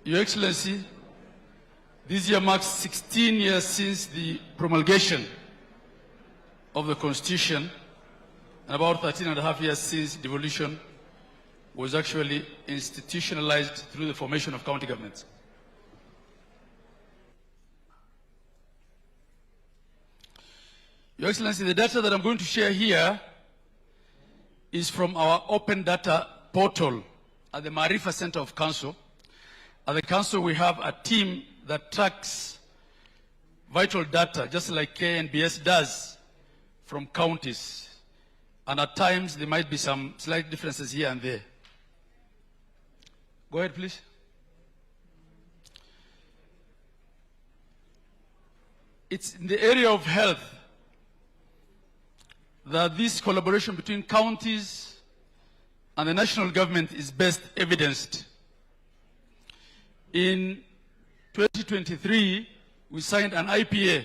Your Excellency, this year marks 16 years since the promulgation of the Constitution and about 13 and a half years since devolution was actually institutionalized through the formation of county governments. Your Excellency, the data that I'm going to share here is from our open data portal at the Marifa Center of Council. At the Council, we have a team that tracks vital data, just like KNBS does, from counties. And at times, there might be some slight differences here and there. Go ahead, please. It's in the area of health that this collaboration between counties and the national government is best evidenced. In 2023, we signed an IPA,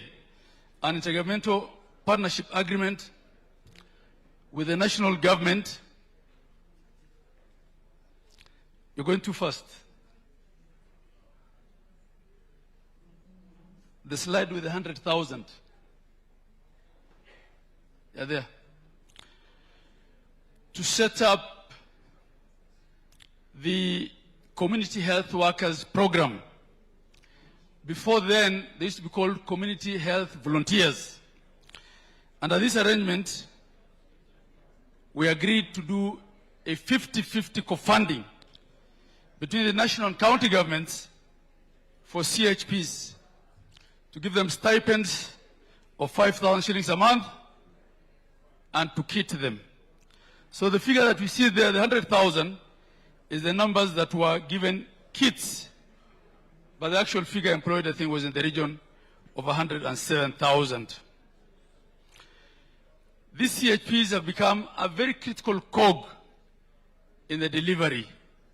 an intergovernmental partnership agreement with the national government. You're going too fast. The slide with the 100,000. Yeah, there. To set up the Community Health Workers Program. Before then, they used to be called Community Health Volunteers. Under this arrangement, we agreed to do a 50-50 co-funding between the national and county governments for CHPs to give them stipends of 5,000 shillings a month and to kit them. So the figure that we see there, the 100,000, is the numbers that were given kits, but the actual figure employed, I think, was in the region of 107,000. These CHPs have become a very critical cog in the delivery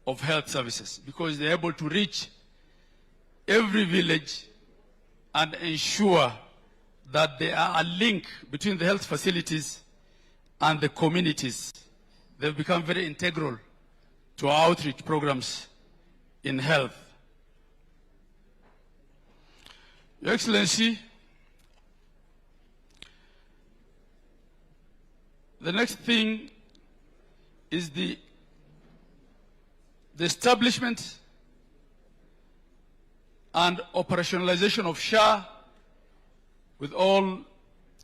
of health services because they're able to reach every village and ensure that there are a link between the health facilities and the communities. They've become very integral to our outreach programs in health. Your Excellency, the next thing is the establishment and operationalization of SHA with all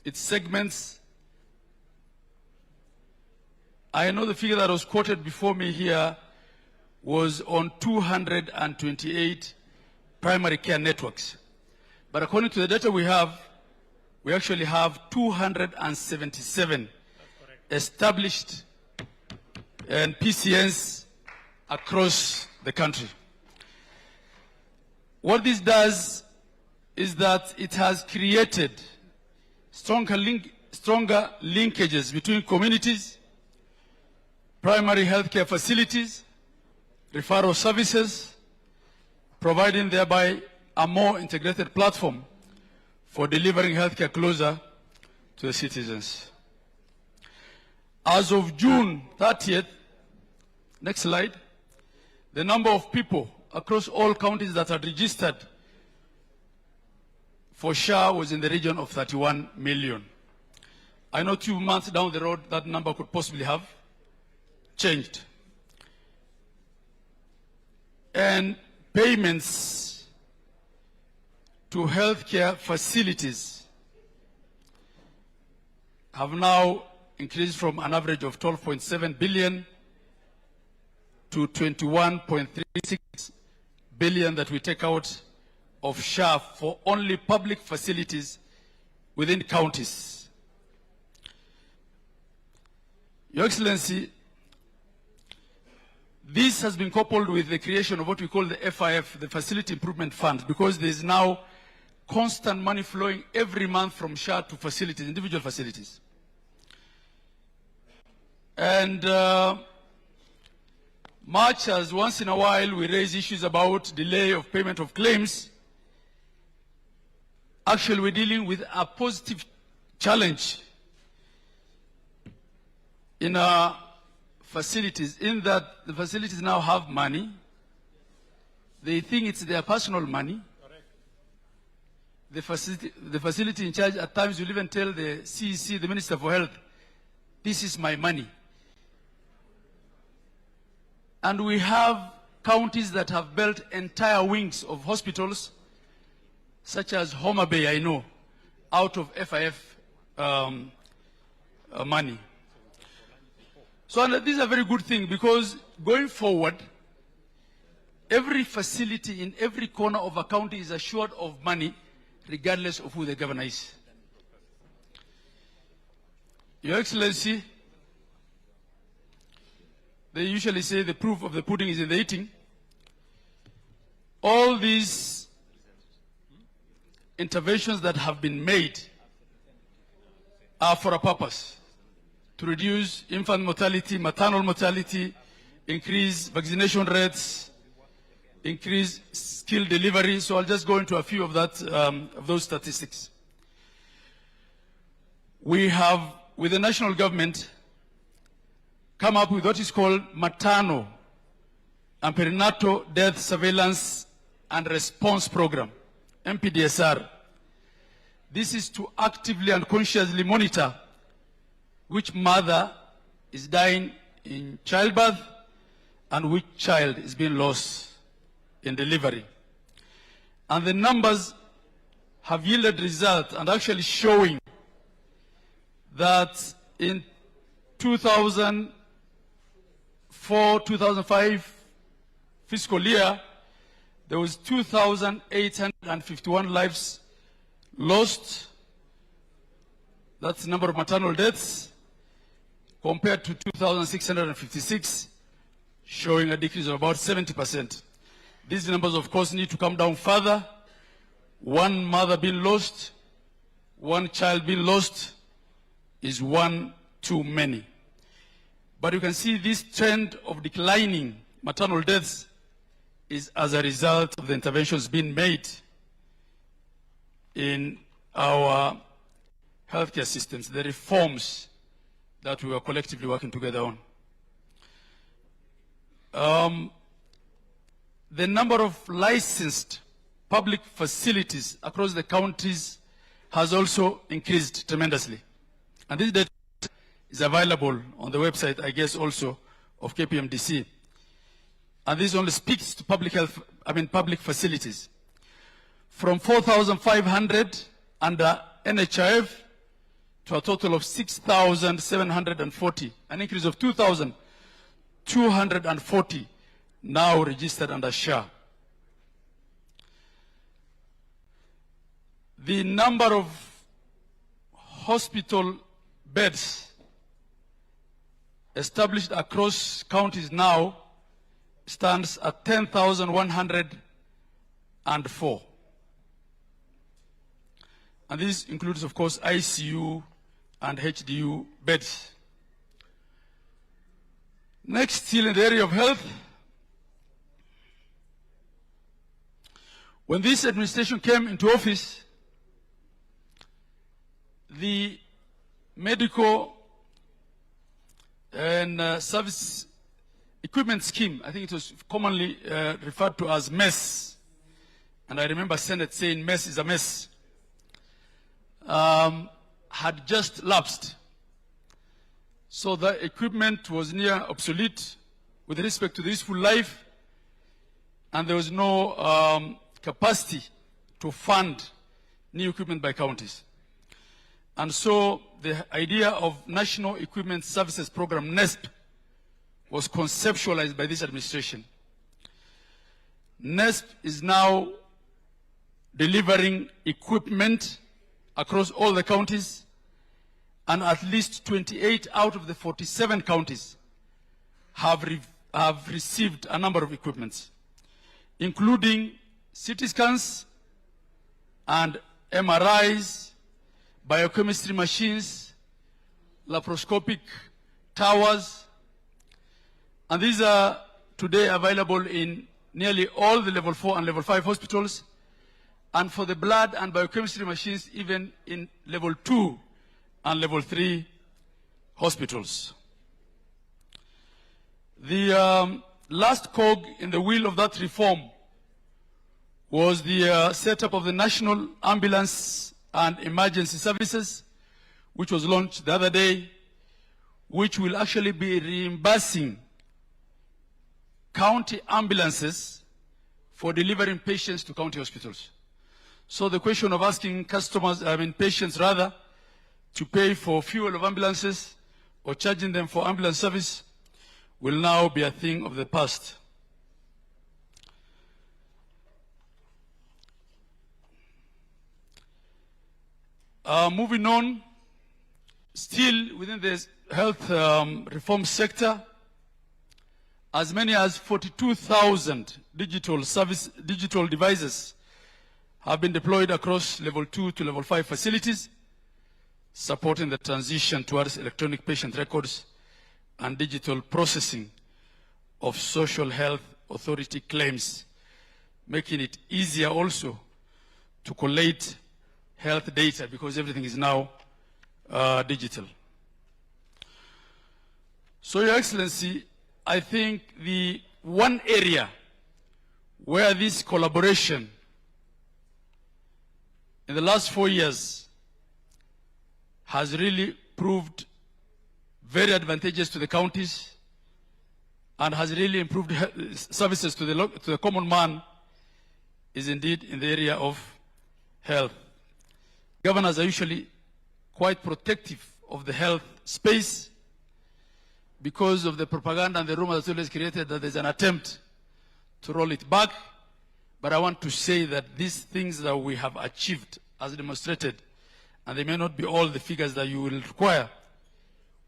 its segments. I know the figure that was quoted before me here was on 228 primary care networks. But according to the data we have, we actually have 277 established and PCNs across the country. What this does is that it has created stronger linkages between communities, primary healthcare facilities, referral services, providing thereby a more integrated platform for delivering healthcare closer to the citizens. As of June 30th, next slide, the number of people across all counties that are registered for SHA was in the region of 31 million. I know 2 months down the road that number could possibly have changed. And payments to healthcare facilities have now increased from an average of 12.7 billion to 21.36 billion that we take out of SHA for only public facilities within counties. Your Excellency, this has been coupled with the creation of what we call the FIF, the Facility Improvement Fund, because there is now constant money flowing every month from SHA to facilities, individual facilities. And much as once in a while we raise issues about delay of payment of claims, actually we're dealing with a positive challenge in our facilities, in that the facilities now have money, They think it's their personal money. The facility in charge at times will even tell the CEC, the Minister for Health, this is my money. And we have counties that have built entire wings of hospitals, such as Homa Bay, I know, out of FIF money. So this is a very good thing, because going forward, every facility in every corner of a county is assured of money, regardless of who the governor is. Your Excellency, they usually say the proof of the pudding is in the eating. All these interventions that have been made are for a purpose: to reduce infant mortality, maternal mortality, increase vaccination rates, increase skill delivery. So I'll just go into a few of those statistics. We have, with the national government, come up with what is called maternal and perinatal death surveillance and response program, MPDSR. This is to actively and consciously monitor which mother is dying in childbirth and which child is being lost in delivery. And the numbers have yielded results, and actually showing that in 2004-2005 fiscal year, there was 2,851 lives lost. That's the number of maternal deaths, compared to 2,656, showing a decrease of about 70%. These numbers, of course, need to come down further. One mother being lost, one child being lost is one too many. But you can see this trend of declining maternal deaths is as a result of the interventions being made in our healthcare systems, the reforms that we are collectively working together on. The number of licensed public facilities across the counties has also increased tremendously. And this data is available on the website, I guess, also of KPMDC. And this only speaks to public facilities. From 4,500 under NHIF to a total of 6,740, an increase of 2,240 now registered under SHA. The number of hospital beds established across counties now stands at 10,104. And this includes, of course, ICU and HDU beds. Next, still in the area of health, when this administration came into office, the medical and service equipment scheme, I think it was commonly referred to as MESS, and I remember Senate saying MESS is a mess, had just lapsed. So the equipment was near obsolete with respect to the useful life, and there was no capacity to fund new equipment by counties. And so the idea of National Equipment Services Program, NESP, was conceptualized by this administration. NESP is now delivering equipment across all the counties, and at least 28 out of the 47 counties have received a number of equipments, including CT scans and MRIs, biochemistry machines, laparoscopic towers, and these are today available in nearly all the level 4 and level 5 hospitals, and for the blood and biochemistry machines, even in level 2 and level 3 hospitals. The last cog in the wheel of that reform was the setup of the National Ambulance and Emergency Services, which was launched the other day, which will actually be reimbursing county ambulances for delivering patients to county hospitals. So the question of asking patients rather, to pay for fuel of ambulances or charging them for ambulance service will now be a thing of the past. Moving on, still within the health reform sector, as many as 42,000 digital devices have been deployed across level 2 to level 5 facilities, supporting the transition towards electronic patient records and digital processing of social health authority claims, making it easier also to collate health data because everything is now digital. So, Your Excellency, I think the one area where this collaboration in the last 4 years has really proved very advantageous to the counties and has really improved services to the common man is indeed in the area of health. Governors are usually quite protective of the health space because of the propaganda and the rumor that's always created that there's an attempt to roll it back. But I want to say that these things that we have achieved as demonstrated, and they may not be all the figures that you will require,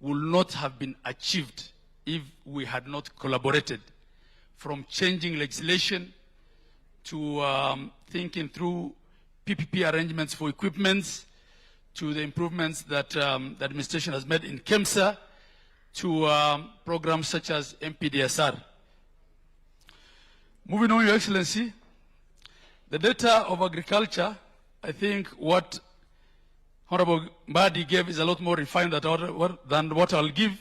will not have been achieved if we had not collaborated, from changing legislation to thinking through PPP arrangements for equipments, to the improvements that the administration has made in KEMSA, to programs such as MPDSR. Moving on, Your Excellency, the data of agriculture, I think what Honorable Mbadi gave is a lot more refined than what I'll give.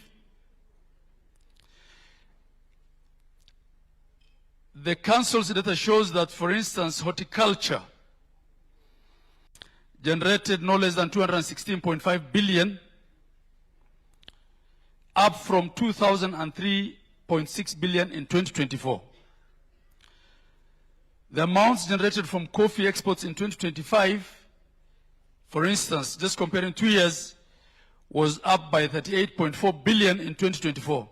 The Council's data shows that, for instance, horticulture generated no less than 216.5 billion, up from 2003.6 billion in 2024. The amounts generated from coffee exports in 2025, for instance, just comparing 2 years, was up by 38.4 billion in 2024.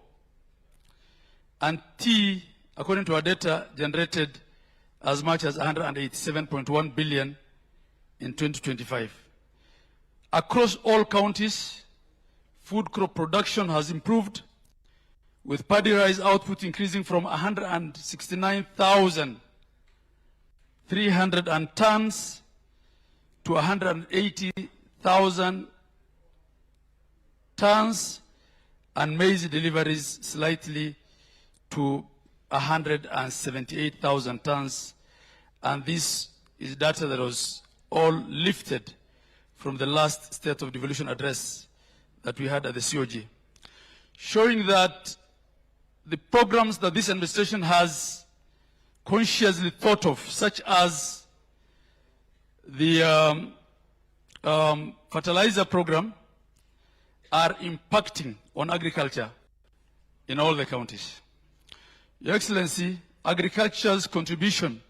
And tea, according to our data, generated as much as 187.1 billion in 2025. Across all counties, food crop production has improved, with paddy rice output increasing from 169,300 tons to 180,000 tons, and maize deliveries slightly to 178,000 tons. And this is data that was all lifted from the last State of Devolution address that we had at the COG, showing that the programs that this administration has consciously thought of, such as the fertilizer program, are impacting on agriculture in all the counties. Your Excellency, agriculture's contribution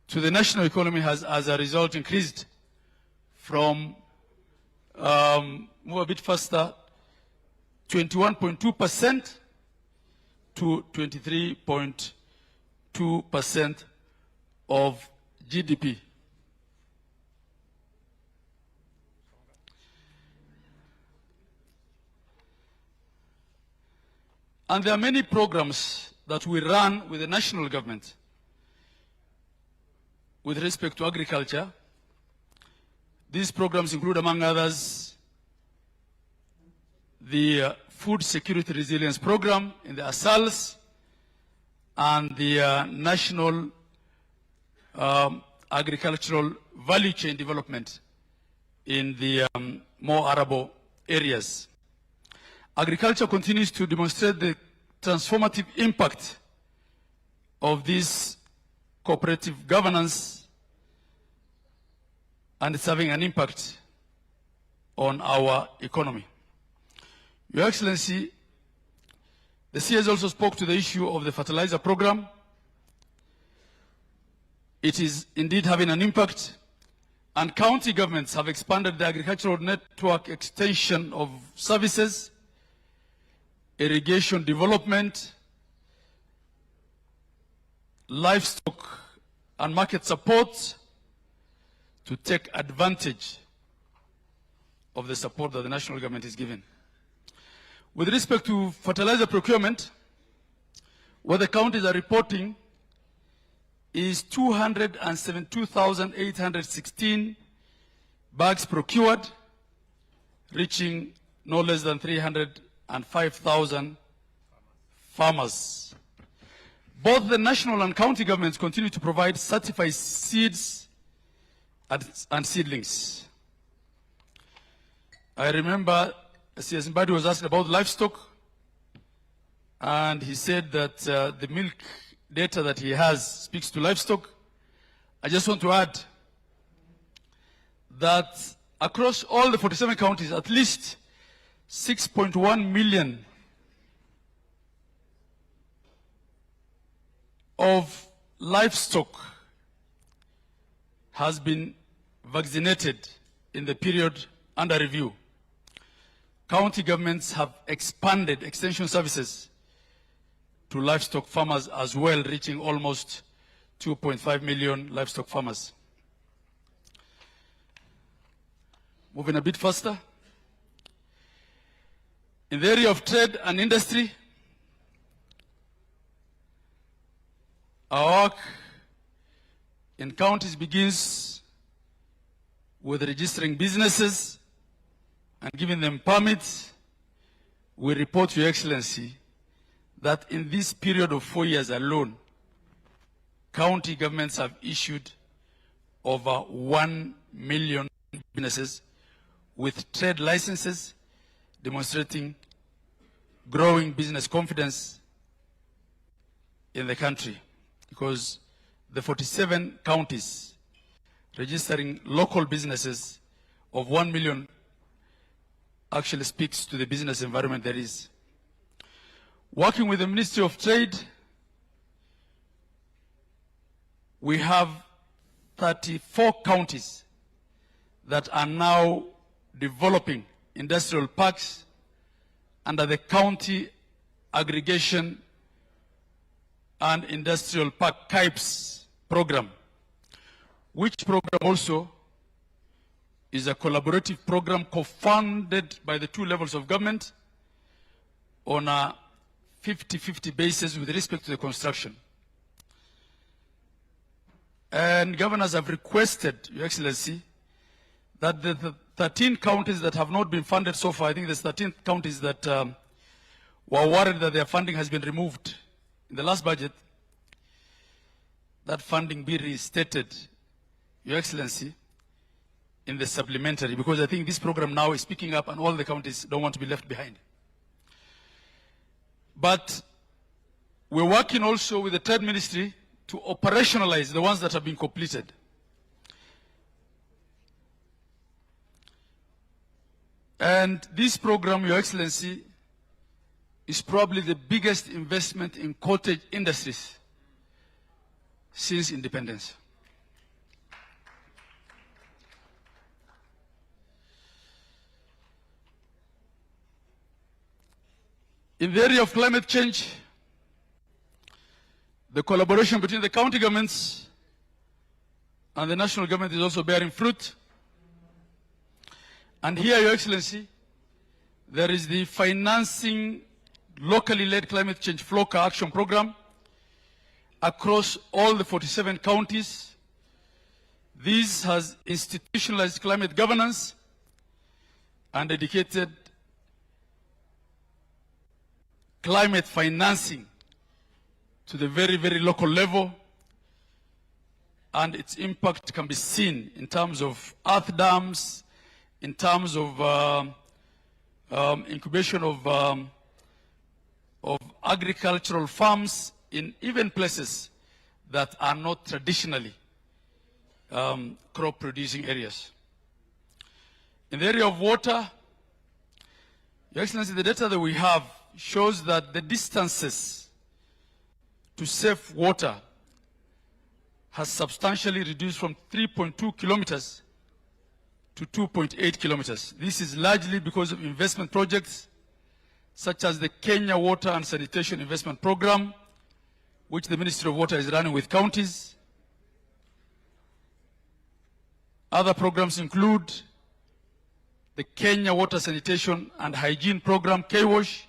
to the national economy has, as a result, increased from, move a bit faster, 21.2% to 23.2% of GDP. And there are many programs that we run with the national government with respect to agriculture. These programs include, among others, the Food Security Resilience Program in the ASALs and the National Agricultural Value Chain Development in the more arable areas. Agriculture continues to demonstrate the transformative impact of these cooperative governance, and it's having an impact on our economy. Your Excellency, the CS also spoke to the issue of the fertilizer program. It is indeed having an impact, and county governments have expanded the agricultural network extension of services, irrigation development, livestock and market support to take advantage of the support that the national government is giving. With respect to fertilizer procurement, what the counties are reporting is 272,816 bags procured, reaching no less than 305,000 farmers. Both the national and county governments continue to provide certified seeds and seedlings. I remember CS Mbadi was asked about livestock, and he said that the milk data that he has speaks to livestock. I just want to add that across all the 47 counties, at least 6.1 million of livestock has been vaccinated in the period under review. County governments have expanded extension services to livestock farmers as well, reaching almost 2.5 million livestock farmers. Moving a bit faster. In the area of trade and industry, our work in counties begins with registering businesses and giving them permits. We report to Your Excellency that in this period of 4 years alone, county governments have issued over 1 million businesses with trade licenses, demonstrating growing business confidence in the country, because the 47 counties registering local businesses of 1 million actually speaks to the business environment there is. Working with the Ministry of Trade, we have 34 counties that are now developing industrial parks under the County Aggregation and Industrial Park KIPES program, which program also is a collaborative program co-funded by the two levels of government on a 50-50 basis with respect to the construction. And governors have requested, Your Excellency, that the 13 counties that have not been funded so far, I think there's 13 counties that were worried that their funding has been removed in the last budget, that funding be restated, Your Excellency, in the supplementary, because I think this program now is picking up and all the counties don't want to be left behind. But we're working also with the Trade Ministry to operationalize the ones that have been completed. And this program, Your Excellency, is probably the biggest investment in cottage industries since independence. In the area of climate change, the collaboration between the county governments and the national government is also bearing fruit. And here, Your Excellency, there is the financing locally led climate change FLOCA action program across all the 47 counties. This has institutionalized climate governance and dedicated climate financing to the very, very local level, and its impact can be seen in terms of earth dams, in terms of incubation of agricultural farms in even places that are not traditionally crop-producing areas. In the area of water, Your Excellency, the data that we have shows that the distances to save water has substantially reduced from 3.2 kilometers to 2.8 kilometers. This is largely because of investment projects such as the Kenya Water and Sanitation Investment Program, which the Ministry of Water is running with counties. Other programs include the Kenya Water Sanitation and Hygiene Program, KWASH.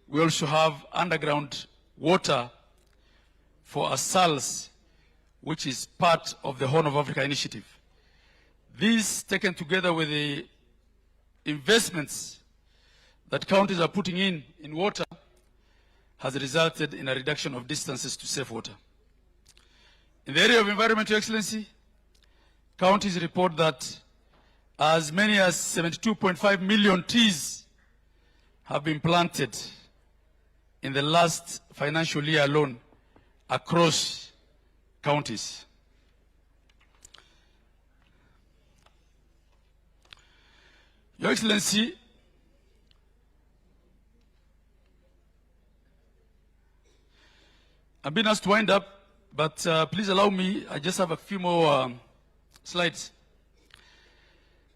We also have underground water for ASALS, which is part of the Horn of Africa initiative. These, taken together with the investments that counties are putting in water, has resulted in a reduction of distances to save water. In the area of environment, Your Excellency, counties report that as many as 72.5 million trees have been planted in the last financial year alone across counties. Your Excellency, I'm being asked to wind up, but please allow me, I just have a few more slides.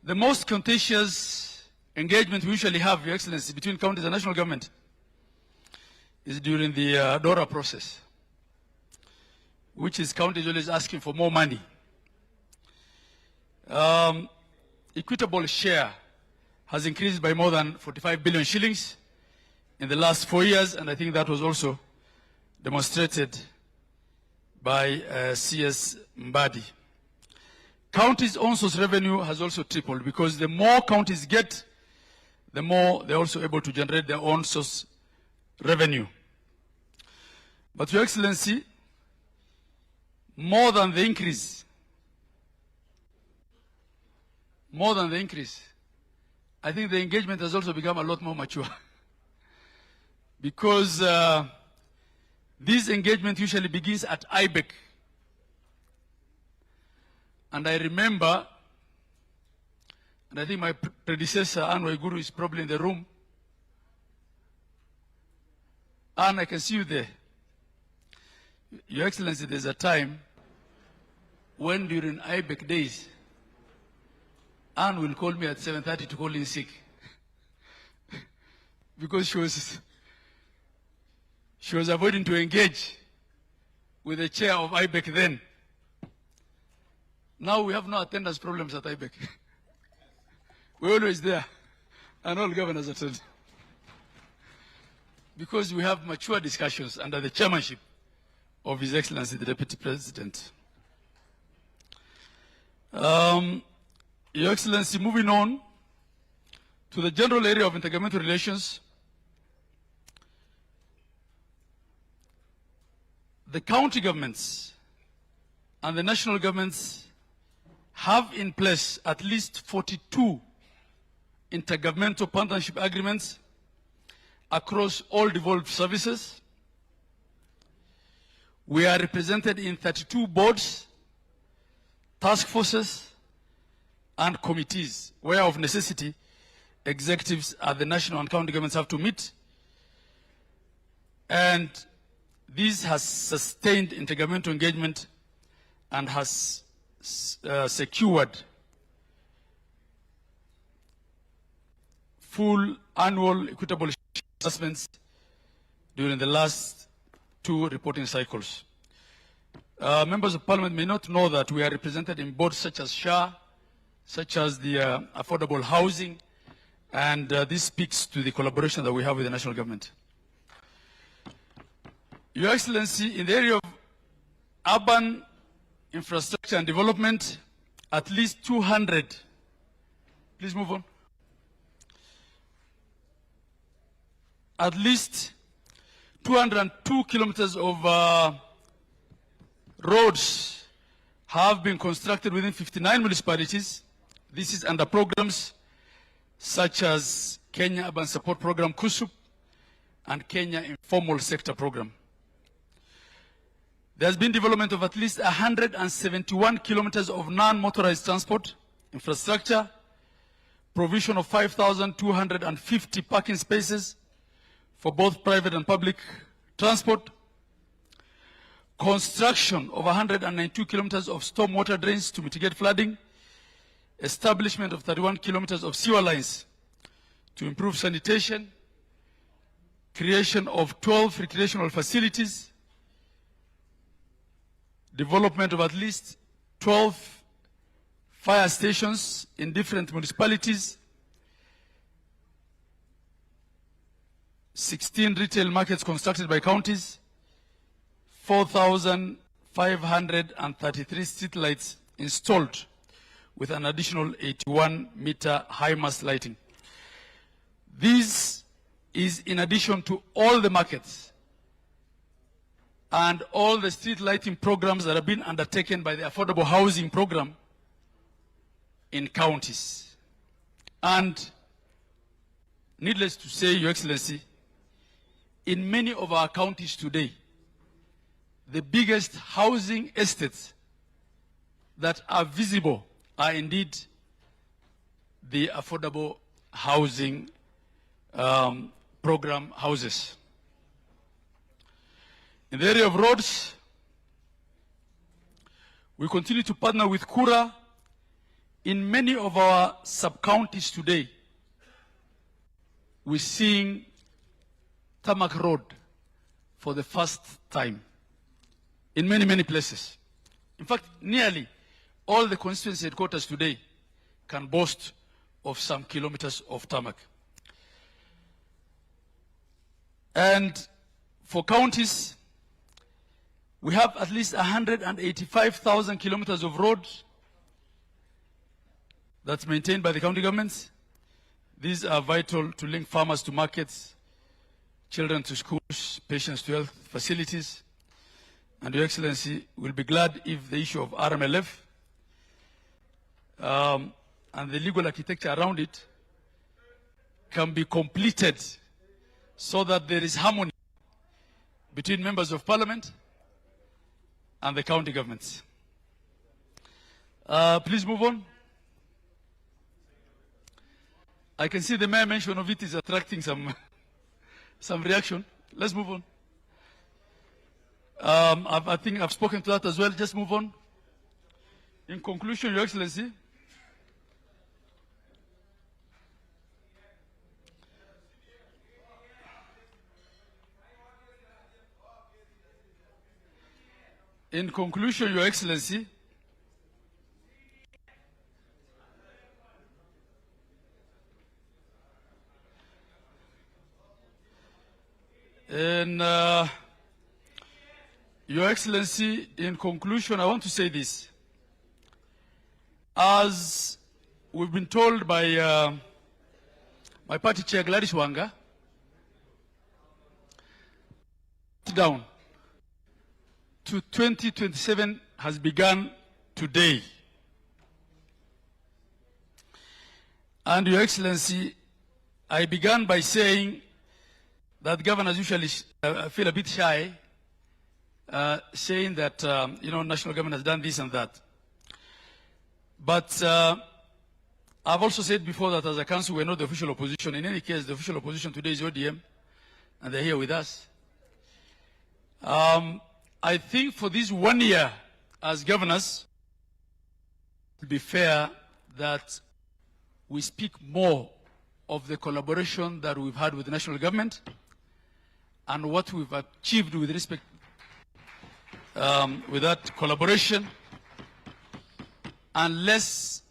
The most contentious engagement we usually have, Your Excellency, between counties and national government is during the DORA process, which is counties always asking for more money. Equitable share has increased by more than 45 billion shillings in the last 4 years, and I think that was also demonstrated by CS Mbadi. Counties' own source revenue has also tripled, because the more counties get, the more they're also able to generate their own source revenue. But Your Excellency, more than the increase, I think the engagement has also become a lot more mature. Because this engagement usually begins at IBEC. And I remember, and I think my predecessor, Anne Waiguru, is probably in the room. Anne, I can see you there. Your Excellency, there's a time when during IBEC days, Anne will call me at 7:30 to call in sick. Because she was avoiding to engage with the chair of IBEC then. Now we have no attendance problems at IBEC. We're always there, and all governors attend. Because we have mature discussions under the chairmanship of His Excellency, the Deputy President. Your Excellency, moving on to the general area of intergovernmental relations, the county governments and the national governments have in place at least 42 intergovernmental partnership agreements across all devolved services. We are represented in 32 boards, task forces, and committees, where of necessity, executives at the national and county governments have to meet. And this has sustained intergovernmental engagement and has secured full annual equitable assessments during the last 2 reporting cycles. Members of Parliament may not know that we are represented in boards such as SHA, such as the affordable housing, and this speaks to the collaboration that we have with the national government. Your Excellency, in the area of urban infrastructure and development, at least 200, please move on, at least 202 kilometers of roads have been constructed within 59 municipalities. This is under programs such as Kenya Urban Support Program, KUSUP, and Kenya Informal Sector Program. There has been development of at least 171 kilometers of non-motorized transport infrastructure, provision of 5,250 parking spaces for both private and public transport, construction of 192 kilometers of stormwater drains to mitigate flooding, establishment of 31 kilometers of sewer lines to improve sanitation, creation of 12 recreational facilities, development of at least 12 fire stations in different municipalities, 16 retail markets constructed by counties, 4,533 street lights installed with an additional 81-meter high mast lighting. This is in addition to all the markets and all the street lighting programs that have been undertaken by the affordable housing program in counties. And needless to say, Your Excellency, in many of our counties today, the biggest housing estates that are visible are indeed the affordable housing program houses. In the area of roads, we continue to partner with Kura. In many of our sub-counties today, we're seeing tarmac road for the first time in many, many places. In fact, nearly all the constituency headquarters today can boast of some kilometers of tarmac. And for counties, we have at least 185,000 kilometers of roads that's maintained by the county governments. These are vital to link farmers to markets, children to schools, patients to health facilities. And Your Excellency will be glad if the issue of RMLF and the legal architecture around it can be completed so that there is harmony between members of parliament and the county governments. Please move on. I can see the mere mention of it is attracting some reaction. Let's move on. I think I've spoken to that as well. Just move on. In conclusion, Your Excellency, Your Excellency, Your Excellency, in conclusion, I want to say this. As we've been told by my party chair, Gladys Wanga, down to 2027 has begun today. And Your Excellency, I began by saying that governors usually feel a bit shy, saying that, national government has done this and that. But I've also said before that as a council, we're not the official opposition. In any case, the official opposition today is ODM, and they're here with us. I think for this 1 year as governors, it will be fair that we speak more of the collaboration that we've had with the national government and what we've achieved with respect with that collaboration, and less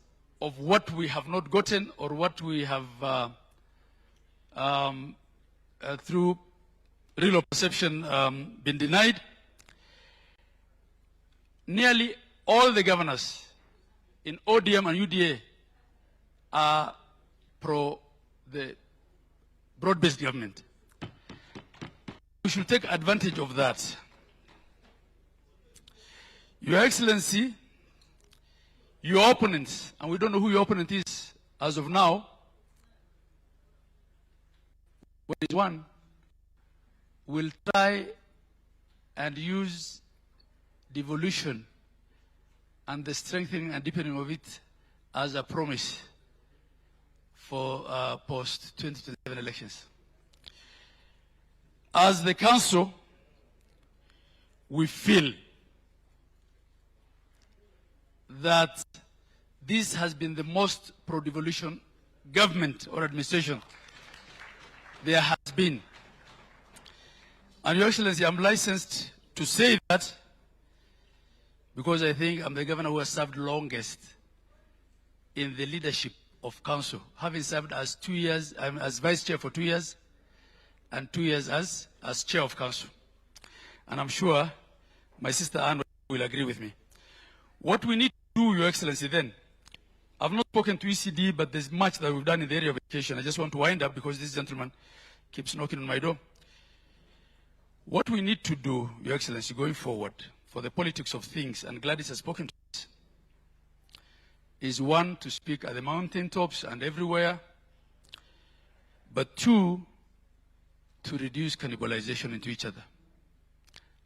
of what we have not gotten or what we have through real perception been denied. Nearly all the governors in ODM and UDA are pro the broad-based government. We should take advantage of that. Your Excellency, your opponents, and we don't know who your opponent is as of now, one will try and use devolution and the strengthening and deepening of it as a promise for post-2027 elections. As the Council, we feel that this has been the most pro-devolution government or administration there has been. And Your Excellency, I'm licensed to say that because I think I'm the governor who has served longest in the leadership of Council, having served as 2 years, as Vice Chair for 2 years, and 2 years as Chair of Council. And I'm sure my sister Anne will agree with me. What we need to do, Your Excellency, then, I've not spoken to ECD, but there's much that we've done in the area of education. I just want to wind up because this gentleman keeps knocking on my door. What we need to do, Your Excellency, going forward, for the politics of things, and Gladys has spoken to us, is one, to speak at the mountaintops and everywhere, but two, to reduce cannibalization into each other.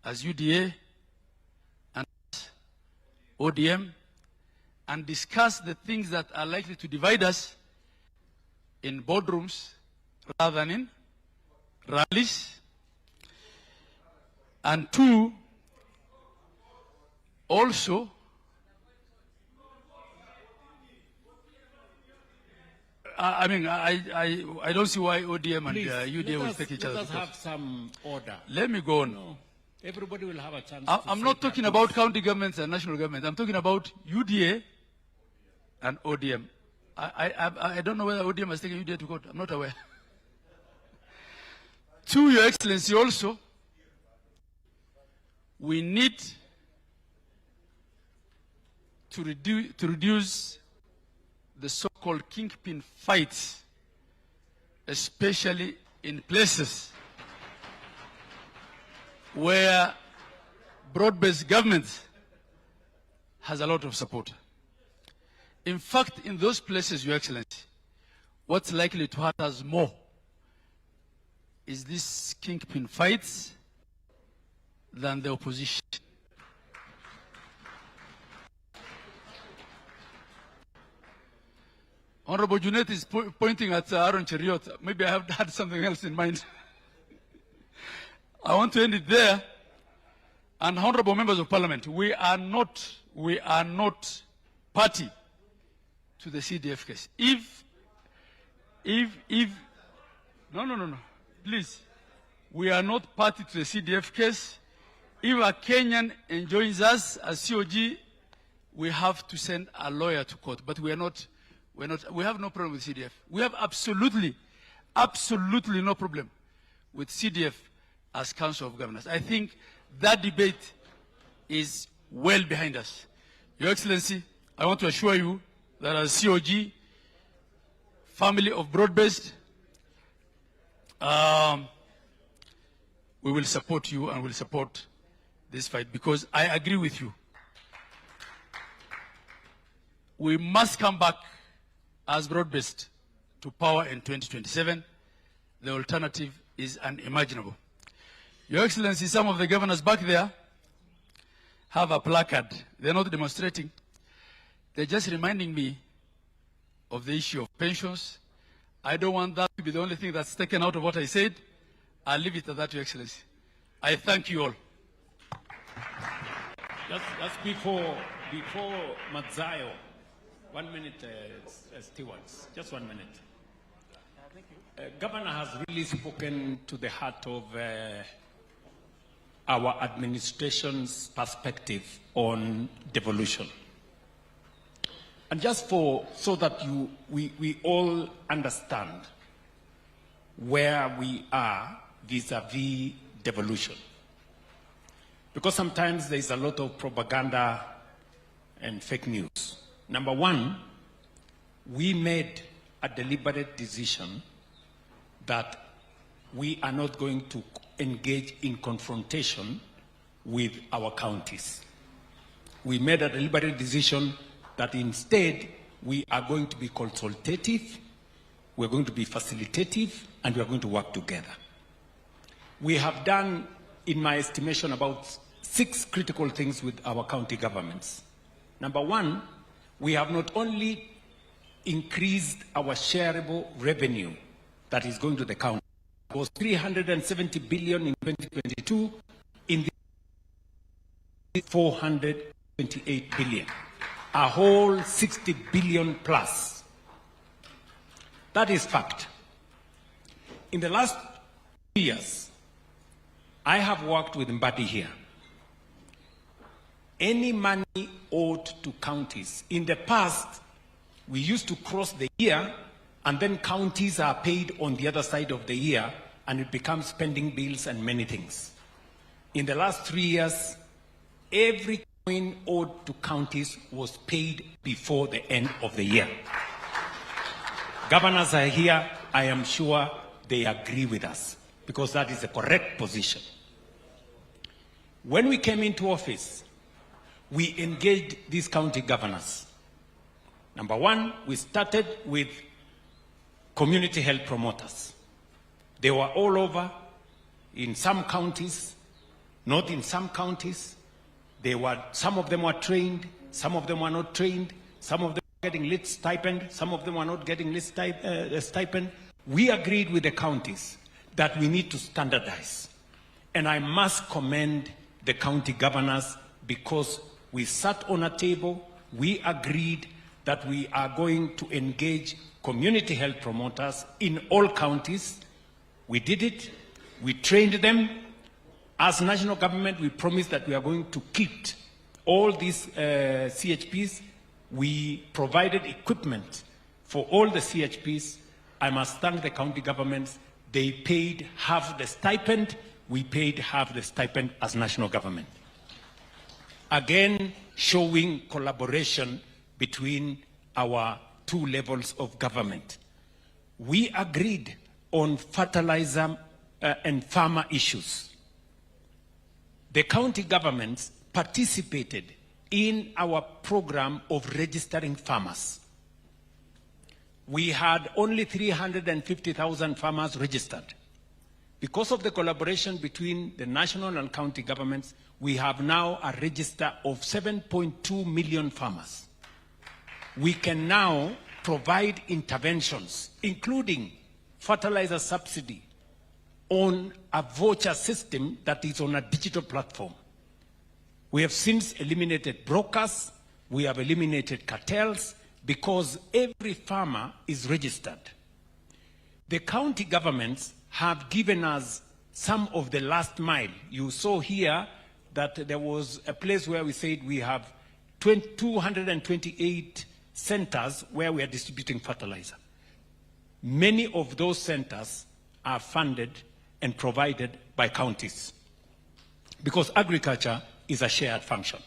As UDA and ODM, and discuss the things that are likely to divide us in boardrooms rather than in rallies. And two, also I don't see why ODM and UDA will take each other. Let us have some order. Let me go on. No, everybody will have a chance. I'm not talking about county governments and national governments. I'm talking about UDA and ODM. I don't know whether ODM has taken UDA to court. I'm not aware. To Your Excellency, also, we need to reduce the so-called kingpin fights, especially in places where broad-based government has a lot of support. In fact, in those places, Your Excellency, what's likely to hurt us more is these kingpin fights than the opposition. Honorable Junet is pointing at Aaron Cheriot. Maybe I have had something else in mind. I want to end it there. And honorable members of parliament, we are not party to the CDF case. No, please. We are not party to the CDF case. If a Kenyan enjoins us as COG, we have to send a lawyer to court. But we have no problem with CDF. We have absolutely no problem with CDF as Council of Governors. I think that debate is well behind us. Your Excellency, I want to assure you that as COG, family of Broad-Based, we will support you and will support this fight because I agree with you. We must come back as Broad-Based to power in 2027. The alternative is unimaginable. Your Excellency, some of the governors back there have a placard. They're not demonstrating. They're just reminding me of the issue of pensions. I don't want that to be the only thing that's taken out of what I said. I'll leave it at that, Your Excellency. I thank you all. Just before Mazzayo, 1 minute, stewards, just 1 minute. Thank you. Governor has really spoken to the heart of our administration's perspective on devolution. And just so that we all understand where we are vis-a-vis devolution. Because sometimes there is a lot of propaganda and fake news. Number one, we made a deliberate decision that we are not going to engage in confrontation with our counties. We made a deliberate decision that instead we are going to be consultative, we're going to be facilitative, and we're going to work together. We have done, in my estimation, about 6 critical things with our county governments. Number one, we have not only increased our shareable revenue that is going to the county. It was 370 billion in 2022, in the 428 billion, a whole 60 billion plus. That is fact. In the last 2 years, I have worked with Mbadi here. Any money owed to counties, in the past, we used to cross the year and then counties are paid on the other side of the year and it becomes spending bills and many things. In the last 3 years, every coin owed to counties was paid before the end of the year. Governors are here. I am sure they agree with us because that is the correct position. When we came into office, we engaged these county governors. Number one, we started with community health promoters. They were all over in some counties, not in some counties. Some of them were trained, some of them were not trained, some of them were getting lit stipend, some of them were not getting lit stipend. We agreed with the counties that we need to standardize. And I must commend the county governors because we sat on a table, we agreed that we are going to engage community health promoters in all counties. We did it, we trained them. As national government, we promised that we are going to kit all these CHPs. We provided equipment for all the CHPs. I must thank the county governments. They paid half the stipend. We paid half the stipend as national government. Again, showing collaboration between our 2 levels of government. We agreed on fertilizer and farmer issues. The county governments participated in our program of registering farmers. We had only 350,000 farmers registered. Because of the collaboration between the national and county governments, we have now a register of 7.2 million farmers. We can now provide interventions, including fertilizer subsidy, on a voucher system that is on a digital platform. We have since eliminated brokers, we have eliminated cartels, because every farmer is registered. The county governments have given us some of the last mile. You saw here that there was a place where we said we have 228 centers where we are distributing fertilizer. Many of those centers are funded and provided by counties because agriculture is a shared function,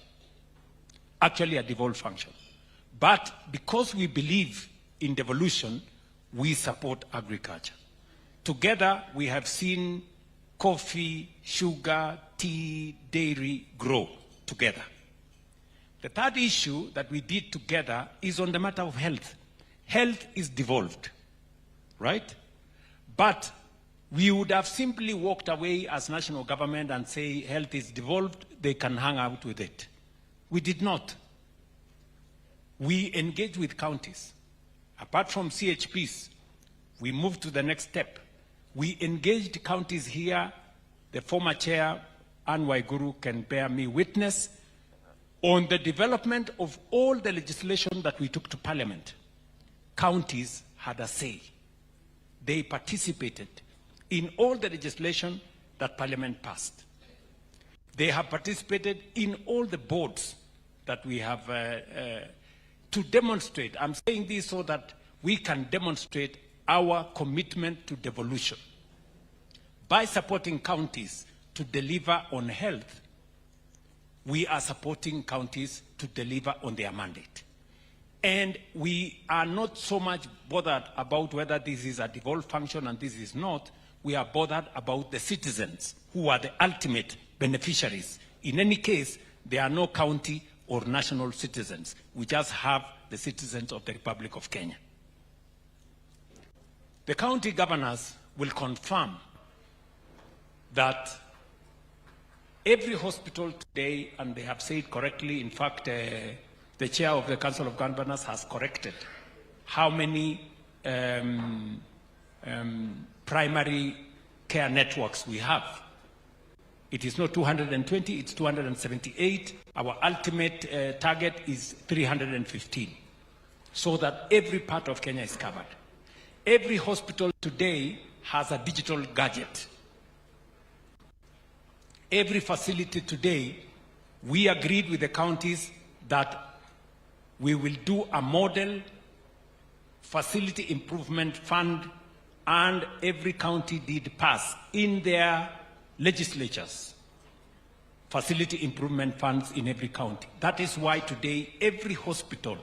actually a devolved function. But because we believe in devolution, we support agriculture. Together, we have seen coffee, sugar, tea, dairy grow together. The third issue that we did together is on the matter of health. Health is devolved, right? But we would have simply walked away as national government and say health is devolved, they can hang out with it. We did not. We engaged with counties. Apart from CHPs, we moved to the next step. We engaged counties here. The former chair, Ann Waiguru, can bear me witness on the development of all the legislation that we took to Parliament. Counties had a say. They participated in all the legislation that Parliament passed. They have participated in all the boards that we have to demonstrate. I'm saying this so that we can demonstrate our commitment to devolution. By supporting counties to deliver on health, we are supporting counties to deliver on their mandate. And we are not so much bothered about whether this is a devolved function and this is not. We are bothered about the citizens who are the ultimate beneficiaries. In any case, there are no county or national citizens. We just have the citizens of the Republic of Kenya. The county governors will confirm that Every hospital today, and they have said correctly, in fact, the chair of the Council of Governors has corrected how many primary care networks we have. It is not 220, it's 278. Our ultimate target is 315, so that every part of Kenya is covered. Every hospital today has a digital gadget. Every facility today, we agreed with the counties that we will do a model facility improvement fund, and every county did pass in their legislatures facility improvement funds in every county. That is why today every hospital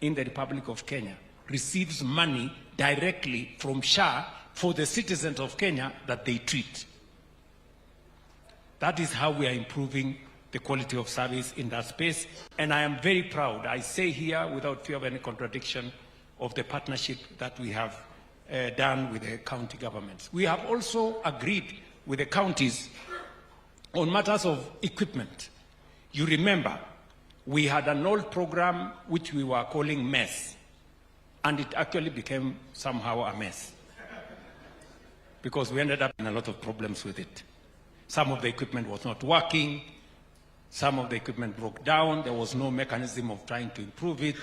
in the Republic of Kenya receives money directly from SHA for the citizens of Kenya that they treat. That is how we are improving the quality of service in that space. And I am very proud, I say here without fear of any contradiction, of the partnership that we have done with the county governments. We have also agreed with the counties on matters of equipment. You remember, we had an old program which we were calling MESS, and it actually became somehow a mess because we ended up in a lot of problems with it. Some of the equipment was not working, some of the equipment broke down, there was no mechanism of trying to improve it,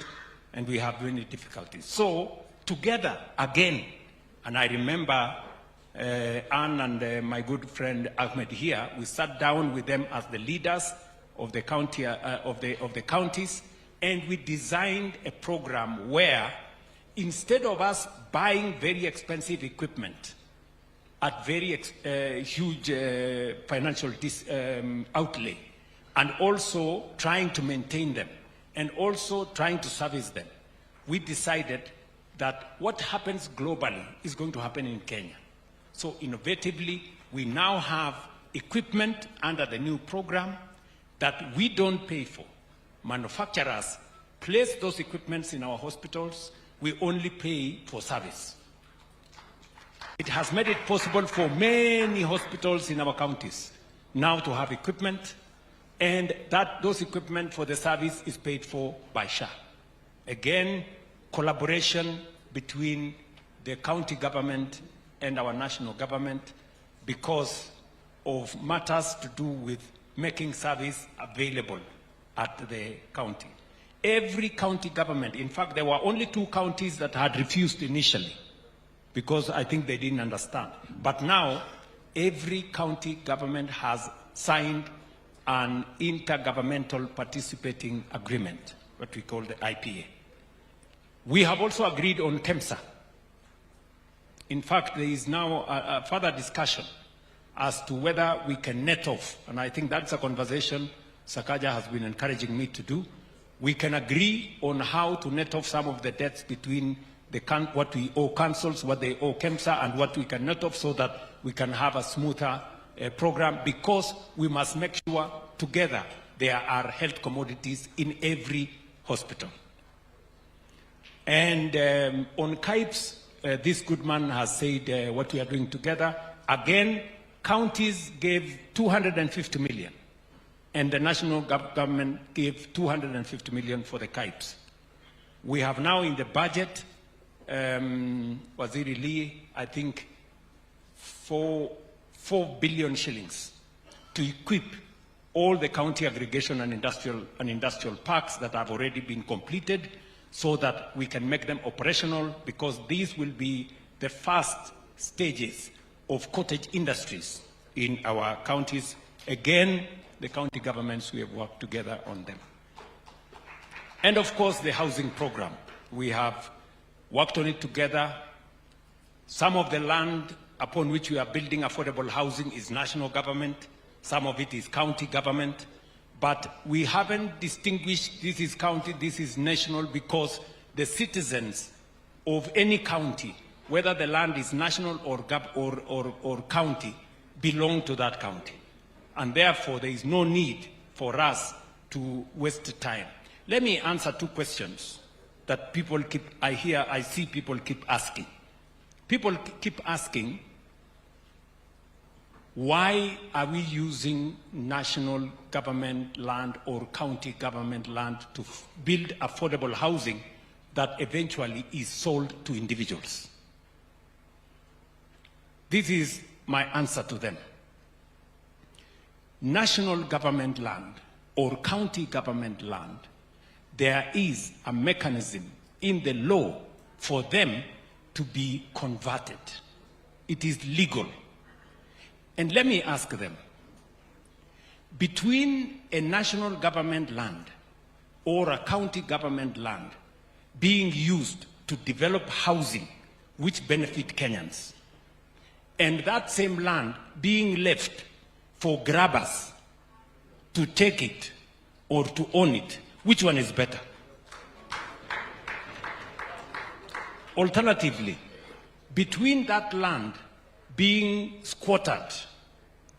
and we have many difficulties. So, together, again, and I remember Anne and my good friend Ahmed here, we sat down with them as the leaders of the county, of the counties, and we designed a program where, instead of us buying very expensive equipment at very huge financial outlay, and also trying to maintain them, and also trying to service them, we decided that what happens globally is going to happen in Kenya. So innovatively, we now have equipment under the new program that we don't pay for. Manufacturers place those equipments in our hospitals, we only pay for service. It has made it possible for many hospitals in our counties now to have equipment, and that those equipment for the service is paid for by SHA. Again, collaboration between the county government and our national government because of matters to do with making service available at the county. Every county government, in fact, there were only 2 counties that had refused initially because I think they didn't understand. But now, every county government has signed an intergovernmental participating agreement, what we call the IPA. We have also agreed on KEMSA. In fact, there is now a further discussion as to whether we can net off, and I think that's a conversation Sakaja has been encouraging me to do. We can agree on how to net off some of the debts between what we owe councils, what they owe KEMSA, and what we can net off so that we can have a smoother program, because we must make sure together there are health commodities in every hospital. And on KIPES, this good man has said what we are doing together. Again, counties gave 250 million, and the national government gave 250 million for the KIPES. We have now in the budget, Waziri Lee, I think 4 billion shillings to equip all the county aggregation and industrial parks that have already been completed, so that we can make them operational, because these will be the first stages of cottage industries in our counties. Again, the county governments, we have worked together on them. And of course, the housing program. We have worked on it together. Some of the land upon which we are building affordable housing is national government. Some of it is county government. But we haven't distinguished this is county, this is national, because the citizens of any county, whether the land is national or county, belong to that county. And therefore, there is no need for us to waste time. Let me answer 2 questions that people I see people keep asking. People keep asking, why are we using national government land or county government land to build affordable housing that eventually is sold to individuals? This is my answer to them. National government land or county government land, there is a mechanism in the law for them to be converted. It is legal. And let me ask them, between a national government land or a county government land being used to develop housing which benefit Kenyans, and that same land being left for grabbers to take it or to own it, which one is better? Alternatively, between that land being squattered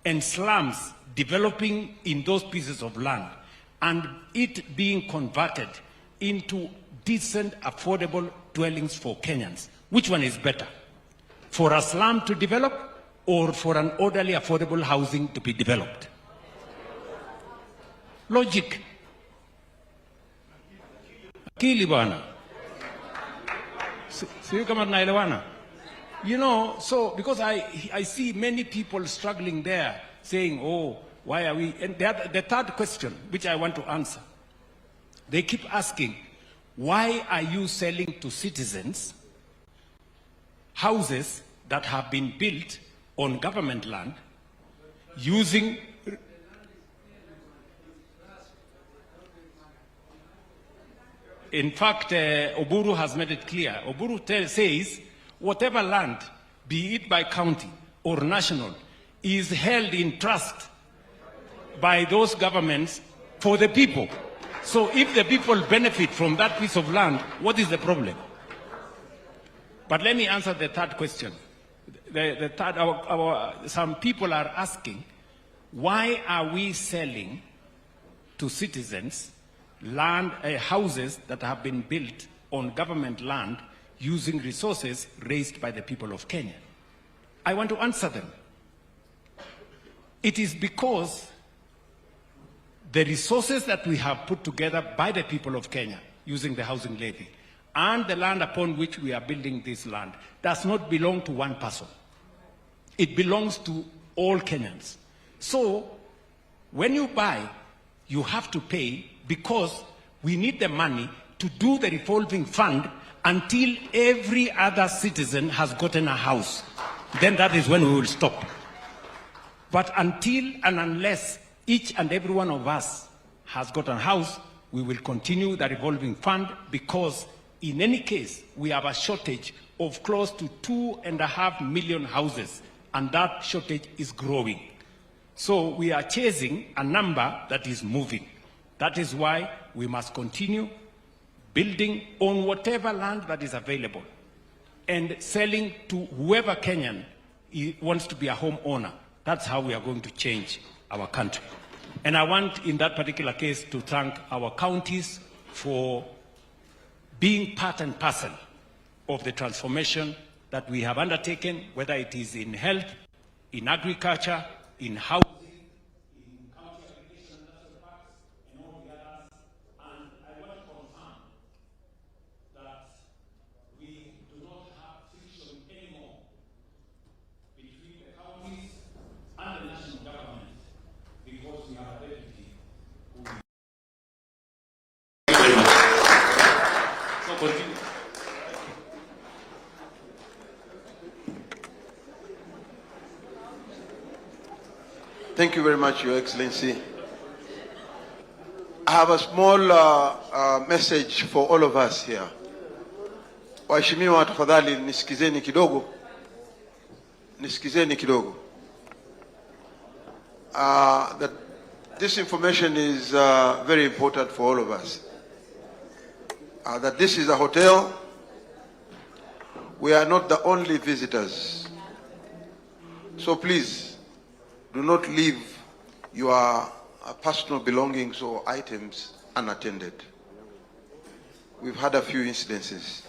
and slums developing in those pieces of land and it being converted into decent, affordable dwellings for Kenyans, which one is better? For a slum to develop or for an orderly, affordable housing to be developed? Logic. Akili bwana. Sio kama tunaelewana. You know, so because I see many people struggling there saying, oh, why are we? And the third question, which I want to answer, they keep asking, why are you selling to citizens houses that have been built on government land using... In fact, Oburu has made it clear. Oburu says whatever land, be it by county or national, is held in trust by those governments for the people. So if the people benefit from that piece of land, what is the problem? But let me answer the third question. The third, some people are asking, why are we selling to citizens land, houses that have been built on government land using resources raised by the people of Kenya? I want to answer them. It is because the resources that we have put together by the people of Kenya using the housing levy and the land upon which we are building this land does not belong to one person. It belongs to all Kenyans. So when you buy, you have to pay because we need the money to do the revolving fund until every other citizen has gotten a house. Then that is when we will stop. But until and unless each and every one of us has got a house, we will continue the revolving fund because in any case, we have a shortage of close to 2.5 million houses, and that shortage is growing. So we are chasing a number that is moving. That is why we must continue building on whatever land that is available and selling to whoever Kenyan wants to be a homeowner. That's how we are going to change our country. And I want, in that particular case, to thank our counties for being part and parcel of the transformation that we have undertaken, whether it is in health, in agriculture, in housing, in county education, national parks, and all the others. And I want to confirm that we do not have friction anymore between the counties and the national government because we have a deputy who will... So continue. Thank you very much, Your Excellency. I have a small message for all of us here. Waheshimiwa, tafadhali nisikizeni kidogo. Nisikizeni kidogo. That this information is very important for all of us. That this is a hotel. We are not the only visitors. So please, do not leave your personal belongings or items unattended. We've had a few incidences.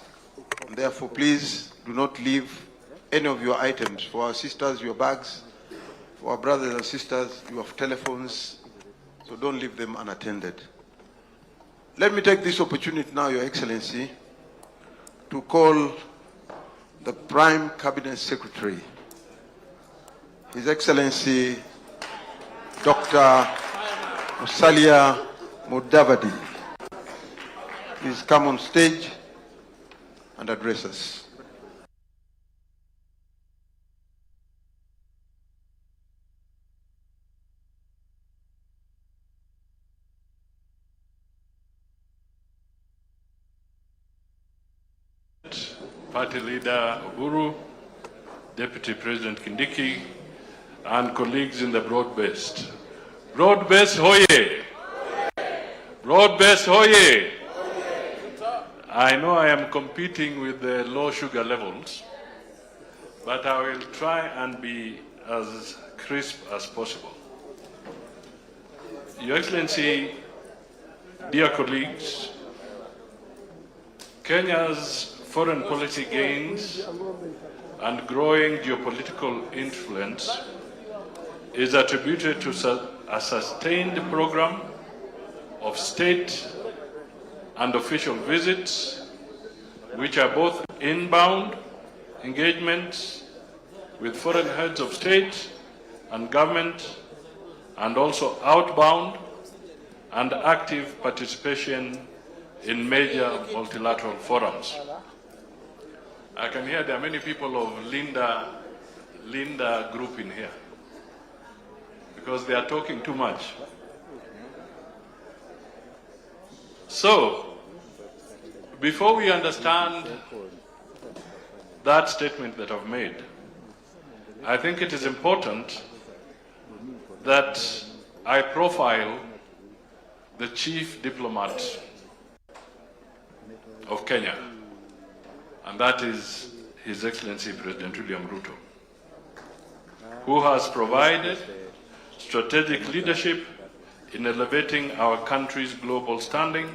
Therefore, please do not leave any of your items. For our sisters, your bags. For our brothers and sisters, you have telephones, so don't leave them unattended. Let me take this opportunity now, Your Excellency, to call the Prime Cabinet Secretary, His Excellency Dr. Musalia Mudavadi. Please come on stage and address us. Party Leader Oburu, Deputy President Kindiki, and colleagues in the Broad-Based. Broad-Based hoye! Broad-Based hoye! I know I am competing with the low sugar levels, but I will try and be as crisp as possible. Your Excellency, dear colleagues, Kenya's foreign policy gains and growing geopolitical influence is attributed to a sustained program of state and official visits, which are both inbound engagements with foreign heads of state and government, and also outbound and active participation in major multilateral forums. I can hear there are many people of Linda group in here, because they are talking too much. So, before we understand that statement that I've made, I think it is important that I profile the chief diplomat of Kenya, and that is His Excellency President William Ruto, who has provided strategic leadership in elevating our country's global standing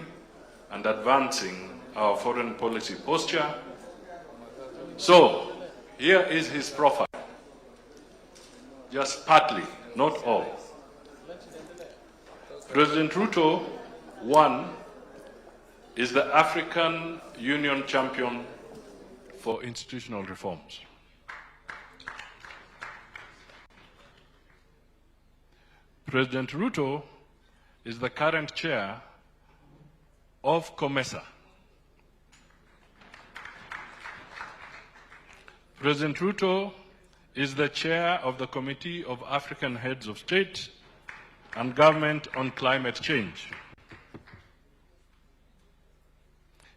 and advancing our foreign policy posture. So, here is his profile, just partly, not all. President Ruto, one, is the African Union champion for institutional reforms. President Ruto is the current chair of COMESA. President Ruto is the chair of the Committee of African Heads of State and Government on Climate Change.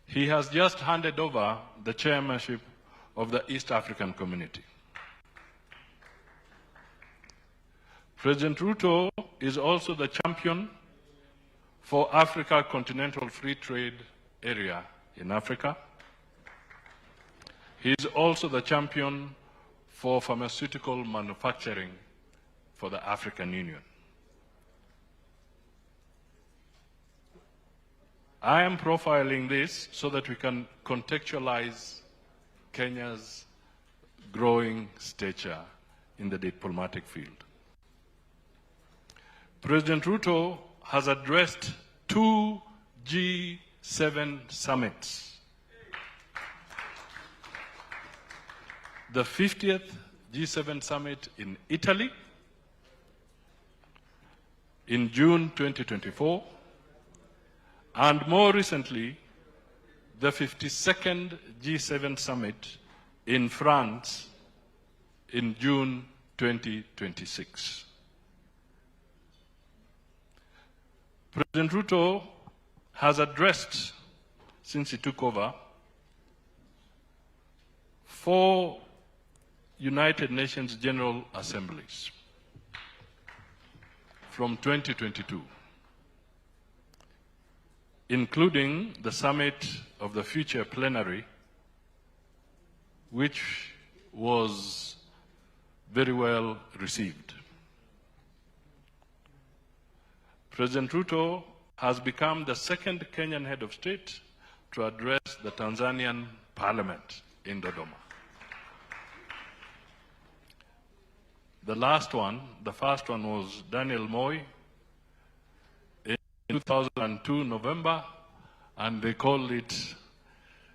He has just handed over the chairmanship of the East African Community. President Ruto is also the champion for Africa Continental Free Trade Area in Africa. He is also the champion for pharmaceutical manufacturing for the African Union. I am profiling this so that we can contextualize Kenya's growing stature in the diplomatic field. President Ruto has addressed 2 G7 summits. The 50th G7 summit in Italy in June 2024, and more recently, the 52nd G7 summit in France in June 2026. President Ruto has addressed, since he took over, 4 United Nations General Assemblies from 2022, including the Summit of the Future Plenary, which was very well received. President Ruto has become the second Kenyan head of state to address the Tanzanian parliament in Dodoma. The last one, the first one was Daniel Moi in 2002 November, and they called it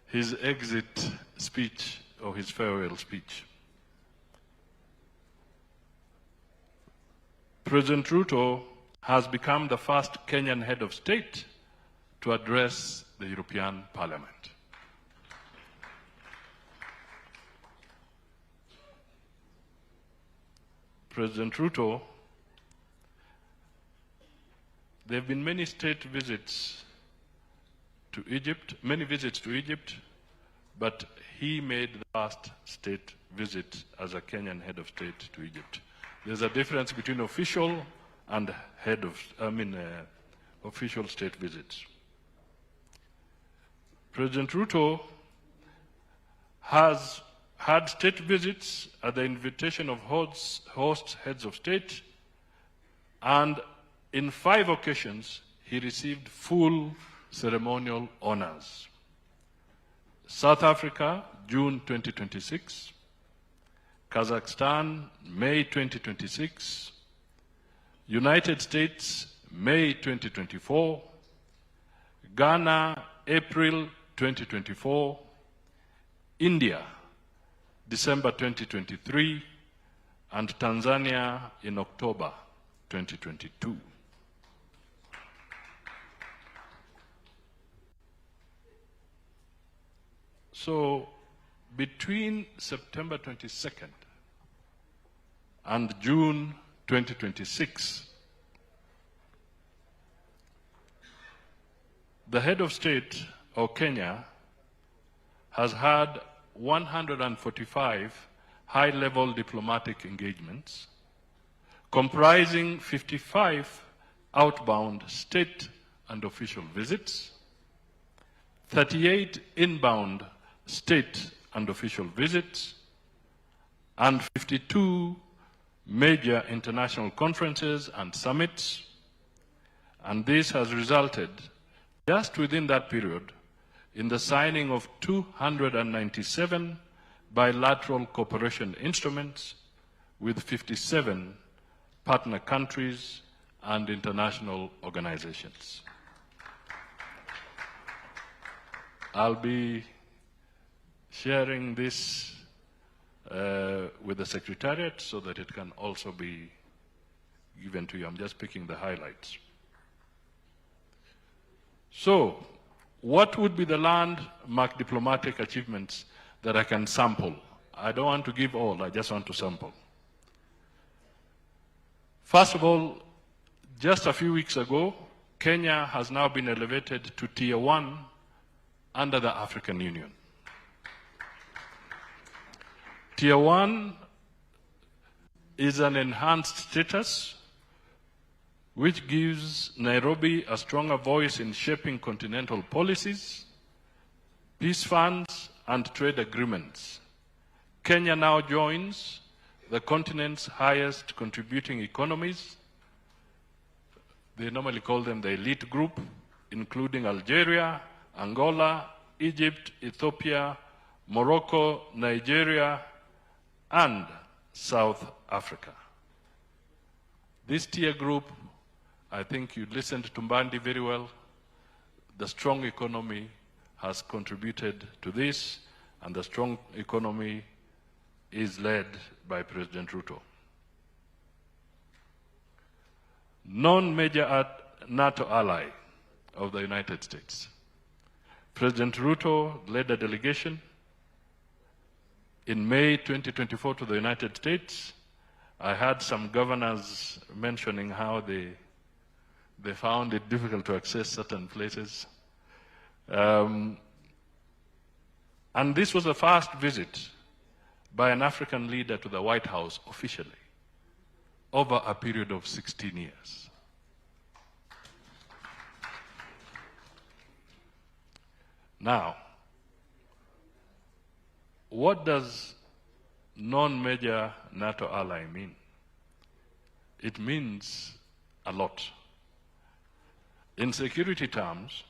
his exit speech or his farewell speech. President Ruto has become the first Kenyan head of state to address the European Parliament. President Ruto, there have been many state visits to Egypt, but he made the last state visit as a Kenyan head of state to Egypt. There's a difference between official and official state visits. President Ruto has had state visits at the invitation of host heads of state, and in 5 occasions he received full ceremonial honors. South Africa, June 2026, Kazakhstan, May 2026, United States, May 2024, Ghana, April 2024, India, December 2023, and Tanzania in October 2022. So, between September 22nd and June 2026, the head of state of Kenya has had 145 high-level diplomatic engagements, comprising 55 outbound state and official visits, 38 inbound state and official visits, and 52 major international conferences and summits. And this has resulted, just within that period, in the signing of 297 bilateral cooperation instruments with 57 partner countries and international organizations. I'll be sharing this with the Secretariat so that it can also be given to you. I'm just picking the highlights. So, what would be the landmark diplomatic achievements that I can sample? I don't want to give all, I just want to sample. First of all, just a few weeks ago, Kenya has now been elevated to Tier 1 under the African Union. Tier 1 is an enhanced status which gives Nairobi a stronger voice in shaping continental policies, peace funds, and trade agreements. Kenya now joins the continent's highest contributing economies. They normally call them the elite group, including Algeria, Angola, Egypt, Ethiopia, Morocco, Nigeria, and South Africa. This tier group, I think you listened to Mbandi very well. The strong economy has contributed to this, and the strong economy is led by President Ruto. Non-major NATO ally of the United States. President Ruto led a delegation in May 2024 to the United States. I had some governors mentioning how they found it difficult to access certain places. And this was the first visit by an African leader to the White House officially over a period of 16 years. Now, what does non-major NATO ally mean? It means a lot. In security terms,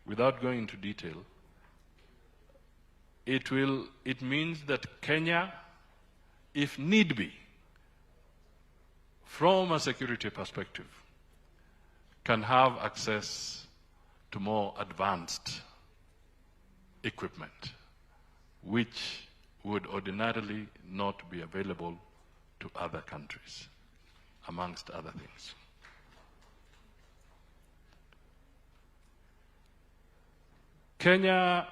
without going into detail, it means that Kenya, if need be, from a security perspective, can have access to more advanced equipment, which would ordinarily not be available to other countries, amongst other things. Kenya-China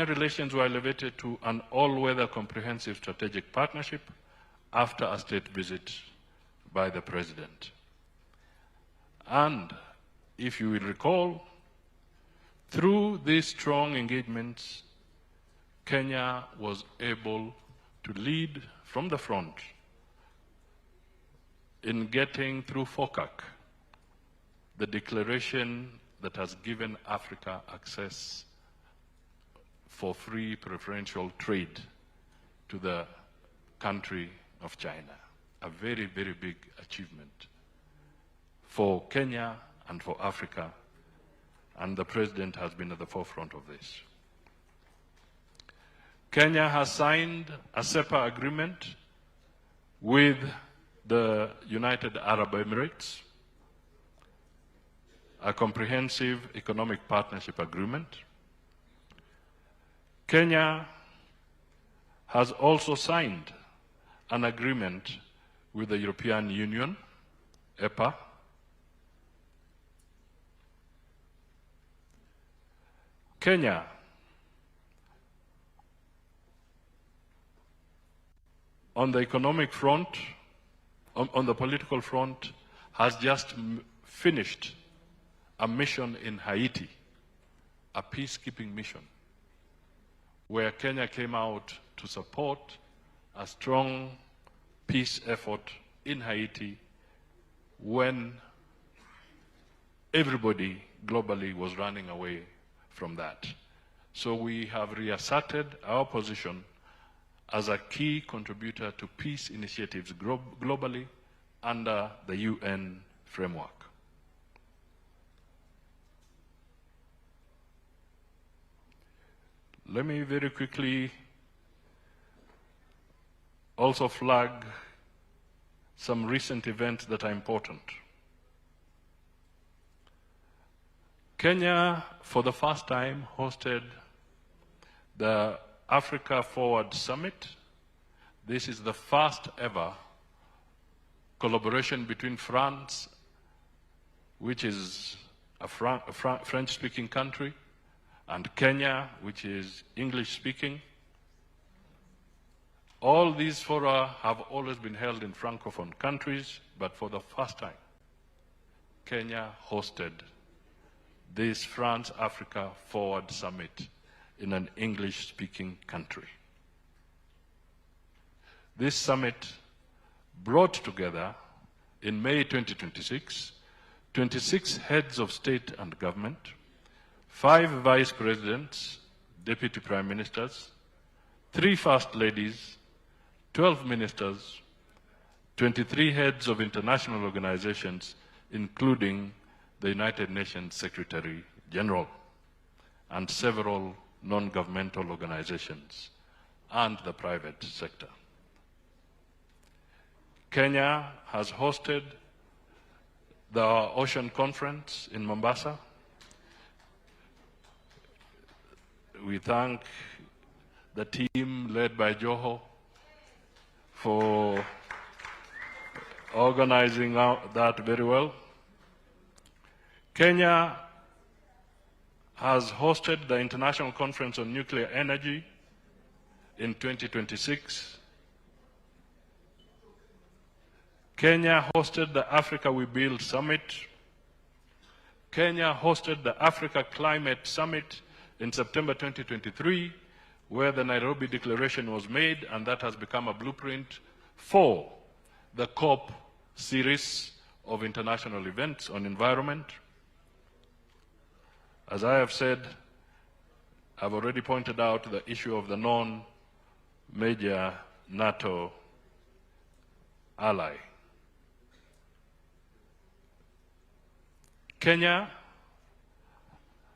relations were elevated to an all-weather comprehensive strategic partnership after a state visit by the President. And if you will recall, through these strong engagements, Kenya was able to lead from the front in getting through FOCAC the declaration that has given Africa access for free preferential trade to the country of China. A very, very big achievement for Kenya and for Africa, and the President has been at the forefront of this. Kenya has signed a SEPA agreement with the United Arab Emirates, a comprehensive economic partnership agreement. Kenya has also signed an agreement with the European Union, EPA. Kenya on the economic front, on the political front, has just finished a mission in Haiti, a peacekeeping mission, where Kenya came out to support a strong peace effort in Haiti when everybody globally was running away from that. So we have reasserted our position as a key contributor to peace initiatives globally under the UN framework. Let me very quickly also flag some recent events that are important. Kenya, for the first time, hosted the Africa Forward Summit. This is the first ever collaboration between France, which is a French-speaking country, and Kenya, which is English-speaking. All these fora have always been held in Francophone countries, but for the first time, Kenya hosted this France-Africa Forward Summit in an English-speaking country. This summit brought together, in May 2026, 26 heads of state and government, 5 vice presidents, deputy prime ministers, 3 first ladies, 12 ministers, 23 heads of international organizations, including the United Nations Secretary General, and several non-governmental organizations, and the private sector. Kenya has hosted the Ocean Conference in Mombasa. We thank the team led by Joho for organizing that very well. Kenya has hosted the International Conference on Nuclear Energy in 2026. Kenya hosted the Africa We Build Summit. Kenya hosted the Africa Climate Summit in September 2023, where the Nairobi Declaration was made, and that has become a blueprint for the COP series of international events on environment. As I have said, I've already pointed out the issue of the non-major NATO ally. Kenya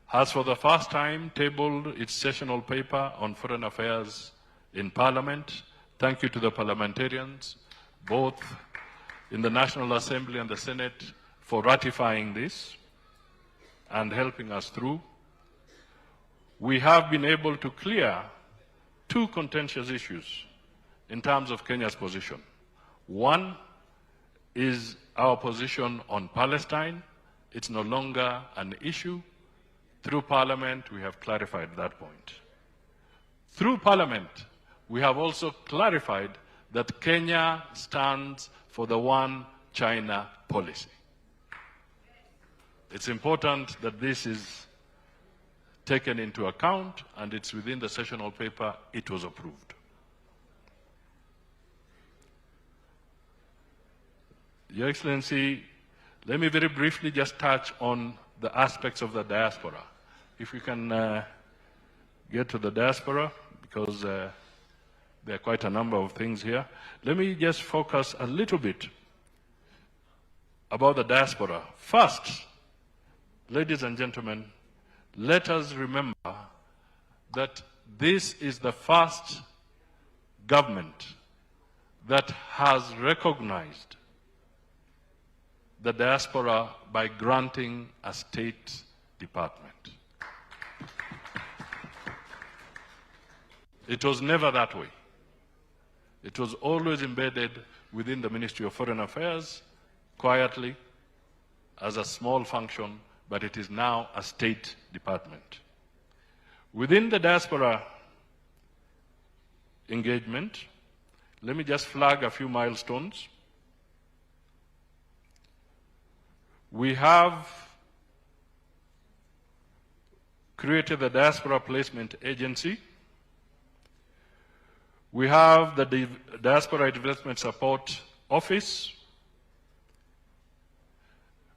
has for the first time tabled its sessional paper on foreign affairs in Parliament. Thank you to the parliamentarians, both in the National Assembly and the Senate for ratifying this and helping us through. We have been able to clear two contentious issues in terms of Kenya's position. One is our position on Palestine. It's no longer an issue. Through Parliament, we have clarified that point. Through Parliament, we have also clarified that Kenya stands for the One China policy. It's important that this is taken into account, and it's within the sessional paper. It was approved. Your Excellency, let me very briefly just touch on the aspects of the diaspora. If we can get to the diaspora, because there are quite a number of things here. Let me just focus a little bit about the diaspora. First, ladies and gentlemen, let us remember that this is the first government that has recognized the diaspora by granting a state department. It was never that way. It was always embedded within the Ministry of Foreign Affairs, quietly, as a small function, but it is now a state department. Within the diaspora engagement, let me just flag a few milestones. We have created the Diaspora Placement Agency. We have the Diaspora Development Support Office.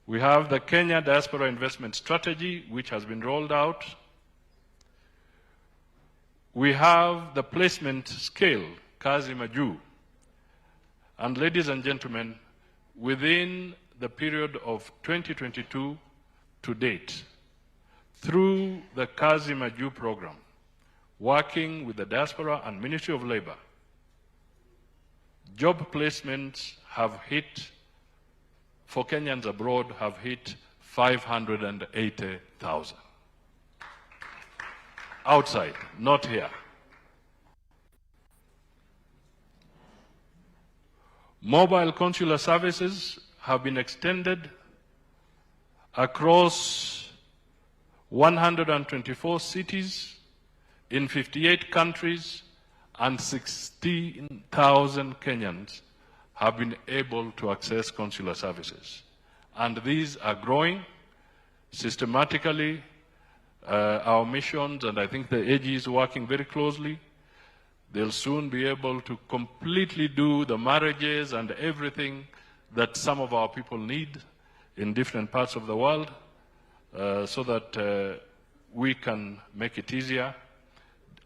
We have the Kenya Diaspora Investment Strategy, which has been rolled out. We have the placement scale, Kazi Maju. And ladies and gentlemen, within the period of 2022 to date, through the Kazi Maju program, working with the diaspora and Ministry of Labor, job placements have hit, for Kenyans abroad, have hit 580,000. Outside, not here. Mobile consular services have been extended across 124 cities in 58 countries, and 16,000 Kenyans have been able to access consular services. And these are growing systematically. Our missions, and I think the AG is working very closely, they'll soon be able to completely do the marriages and everything that some of our people need in different parts of the world, so that we can make it easier.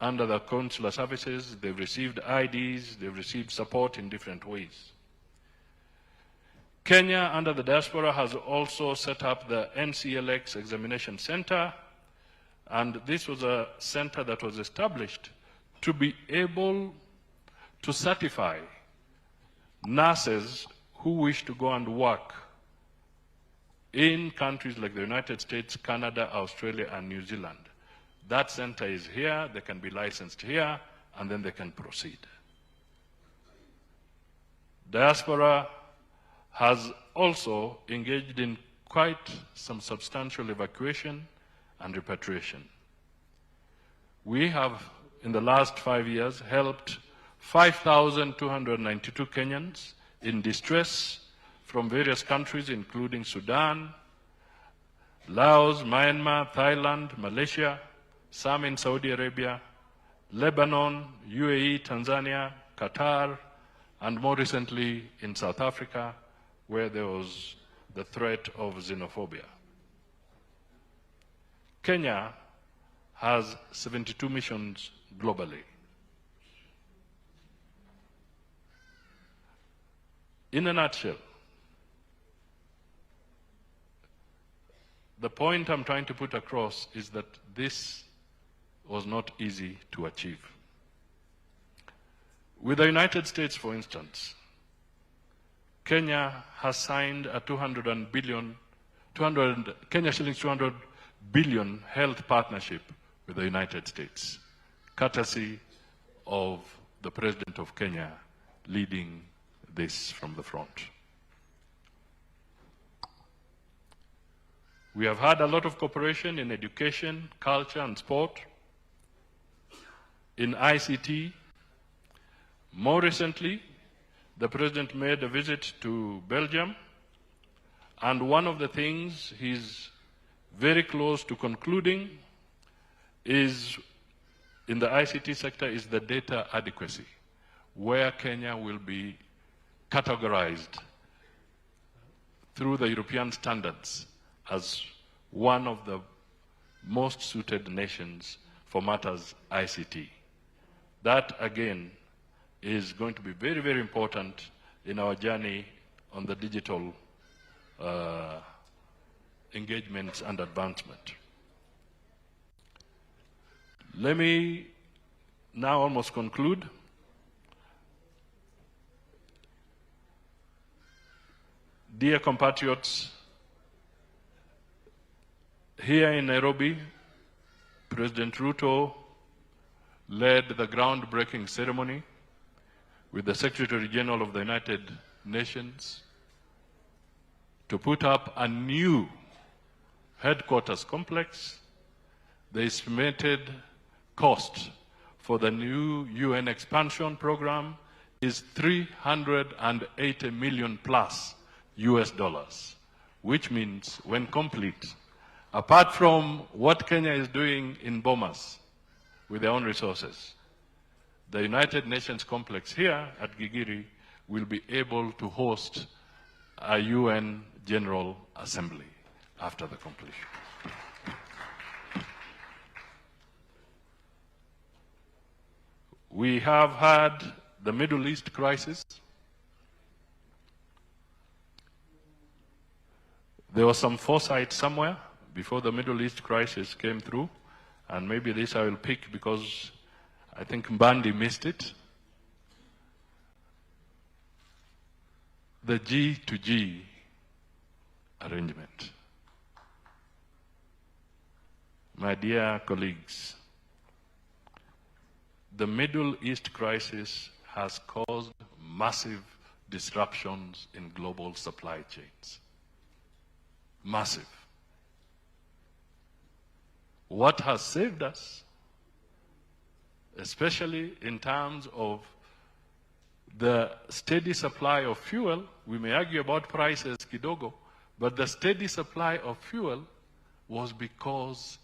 Under the consular services, they've received IDs, they've received support in different ways. Kenya, under the diaspora, has also set up the NCLX Examination Center, and this was a center that was established to be able to certify nurses who wish to go and work in countries like the United States, Canada, Australia, and New Zealand. That center is here, they can be licensed here, and then they can proceed. Diaspora has also engaged in quite some substantial evacuation and repatriation. We have, in the last 5 years, helped 5,292 Kenyans in distress from various countries, including Sudan, Laos, Myanmar, Thailand, Malaysia, some in Saudi Arabia, Lebanon, UAE, Tanzania, Qatar, and more recently in South Africa, where there was the threat of xenophobia. Kenya has 72 missions globally. In a nutshell, the point I'm trying to put across is that this was not easy to achieve. With the United States, for instance, Kenya has signed a 200 Kenya shillings 200 billion health partnership with the United States, courtesy of the President of Kenya leading this from the front. We have had a lot of cooperation in education, culture, and sport, in ICT. More recently, the President made a visit to Belgium, and one of the things he's very close to concluding is, in the ICT sector, is the data adequacy, where Kenya will be categorized through the European standards as one of the most suited nations for matters ICT. That, again, is going to be very, very important in our journey on the digital engagements and advancement. Let me now almost conclude. Dear compatriots, here in Nairobi, President Ruto led the groundbreaking ceremony with the Secretary General of the United Nations to put up a new headquarters complex. The estimated cost for the new UN expansion program is $380 million plus US dollars, which means, when complete, apart from what Kenya is doing in Bomas with their own resources, the United Nations complex here at Gigiri will be able to host a UN General Assembly after the completion. We have had the Middle East crisis. There was some foresight somewhere before the Middle East crisis came through, and maybe this I will pick because I think Mbandi missed it. The G2G arrangement. My dear colleagues, the Middle East crisis has caused massive disruptions in global supply chains. Massive. What has saved us, especially in terms of the steady supply of fuel, we may argue about prices kidogo, but the steady supply of fuel was because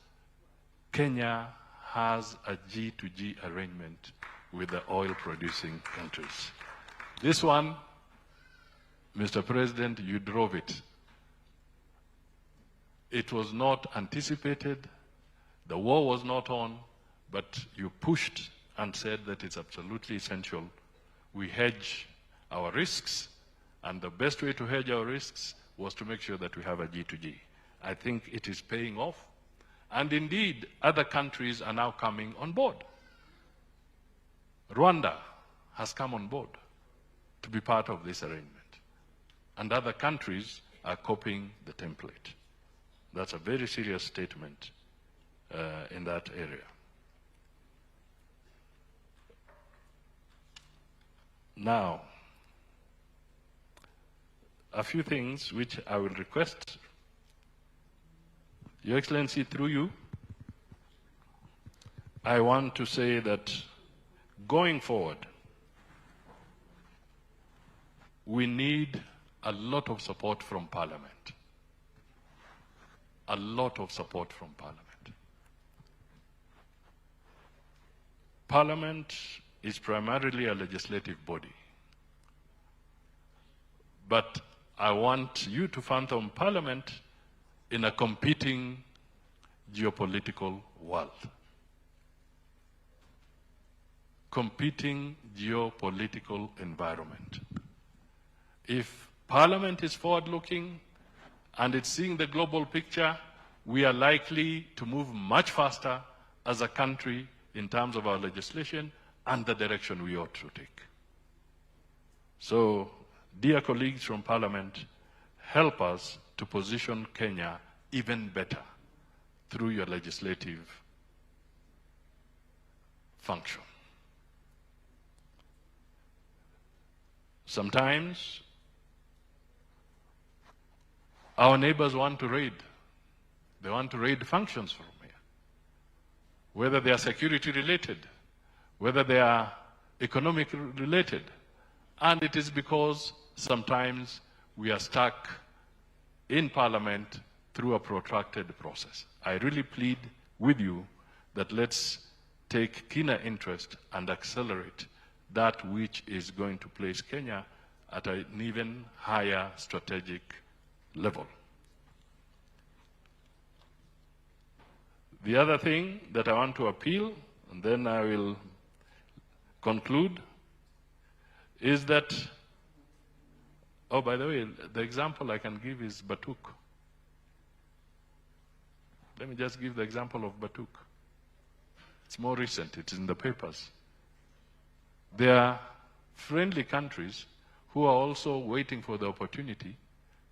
Kenya has a G2G arrangement with the oil-producing countries. This one, Mr. President, you drove it. It was not anticipated, the war was not on, but you pushed and said that it's absolutely essential. We hedge our risks, and the best way to hedge our risks was to make sure that we have a G2G. I think it is paying off, and indeed, other countries are now coming on board. Rwanda has come on board to be part of this arrangement, and other countries are copying the template. That's a very serious statement in that area. Now, a few things which I will request, Your Excellency, through you, I want to say that going forward, we need a lot of support from Parliament. A lot of support from Parliament. Parliament is primarily a legislative body. But I want you to fathom Parliament in a competing geopolitical world. Competing geopolitical environment. If Parliament is forward-looking and it's seeing the global picture, we are likely to move much faster as a country in terms of our legislation and the direction we ought to take. So dear colleagues from Parliament, help us to position Kenya even better through your legislative function. Sometimes our neighbors want to raid. They want to raid functions from here, whether they are security related, whether they are economic related. And it is because sometimes we are stuck in Parliament through a protracted process. I really plead with you that let's take keener interest and accelerate that which is going to place Kenya at an even higher strategic level. The other thing that I want to appeal, and then I will conclude, is that, oh, by the way, the example I can give is Batuk. Let me just give the example of Batuk. It's more recent, it's in the papers. There are friendly countries who are also waiting for the opportunity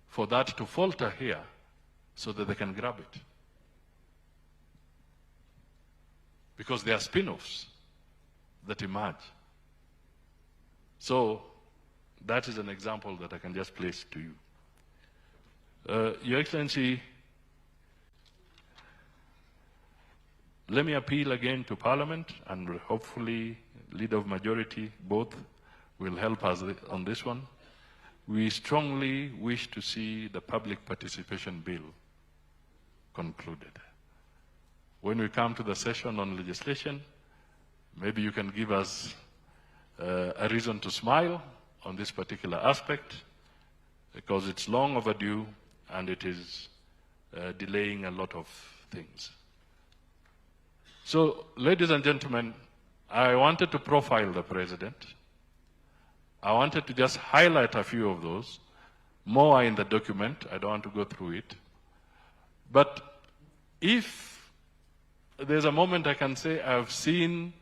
for that to falter here so that they can grab it. Because there are spin-offs that emerge. So that is an example that I can just place to you. Your Excellency, let me appeal again to Parliament, and hopefully Leader of Majority, both will help us on this one. We strongly wish to see the public participation bill concluded. When we come to the session on legislation, maybe you can give us a reason to smile on this particular aspect, because it's long overdue and it is delaying a lot of things. So, ladies and gentlemen, I wanted to profile the President. I wanted to just highlight a few of those. More are in the document. I don't want to go through it. But if there's a moment I can say I've seen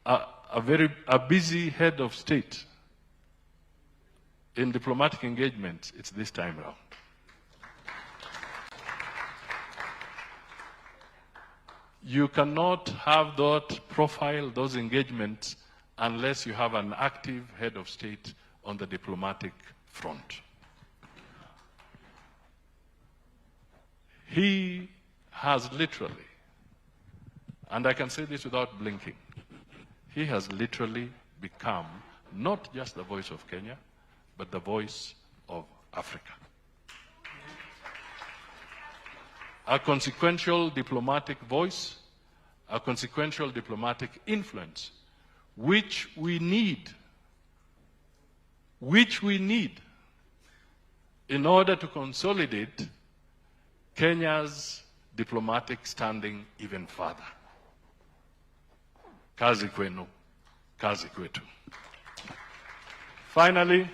a busy head of state in diplomatic engagement, it's this time around. You cannot have that profile, those engagements, unless you have an active head of state on the diplomatic front. He has literally, and I can say this without blinking, he has literally become not just the voice of Kenya, but the voice of Africa. A consequential diplomatic voice, a consequential diplomatic influence, which we need in order to consolidate Kenya's diplomatic standing even further. Kazi kwenu, kazi kwetu. Finally,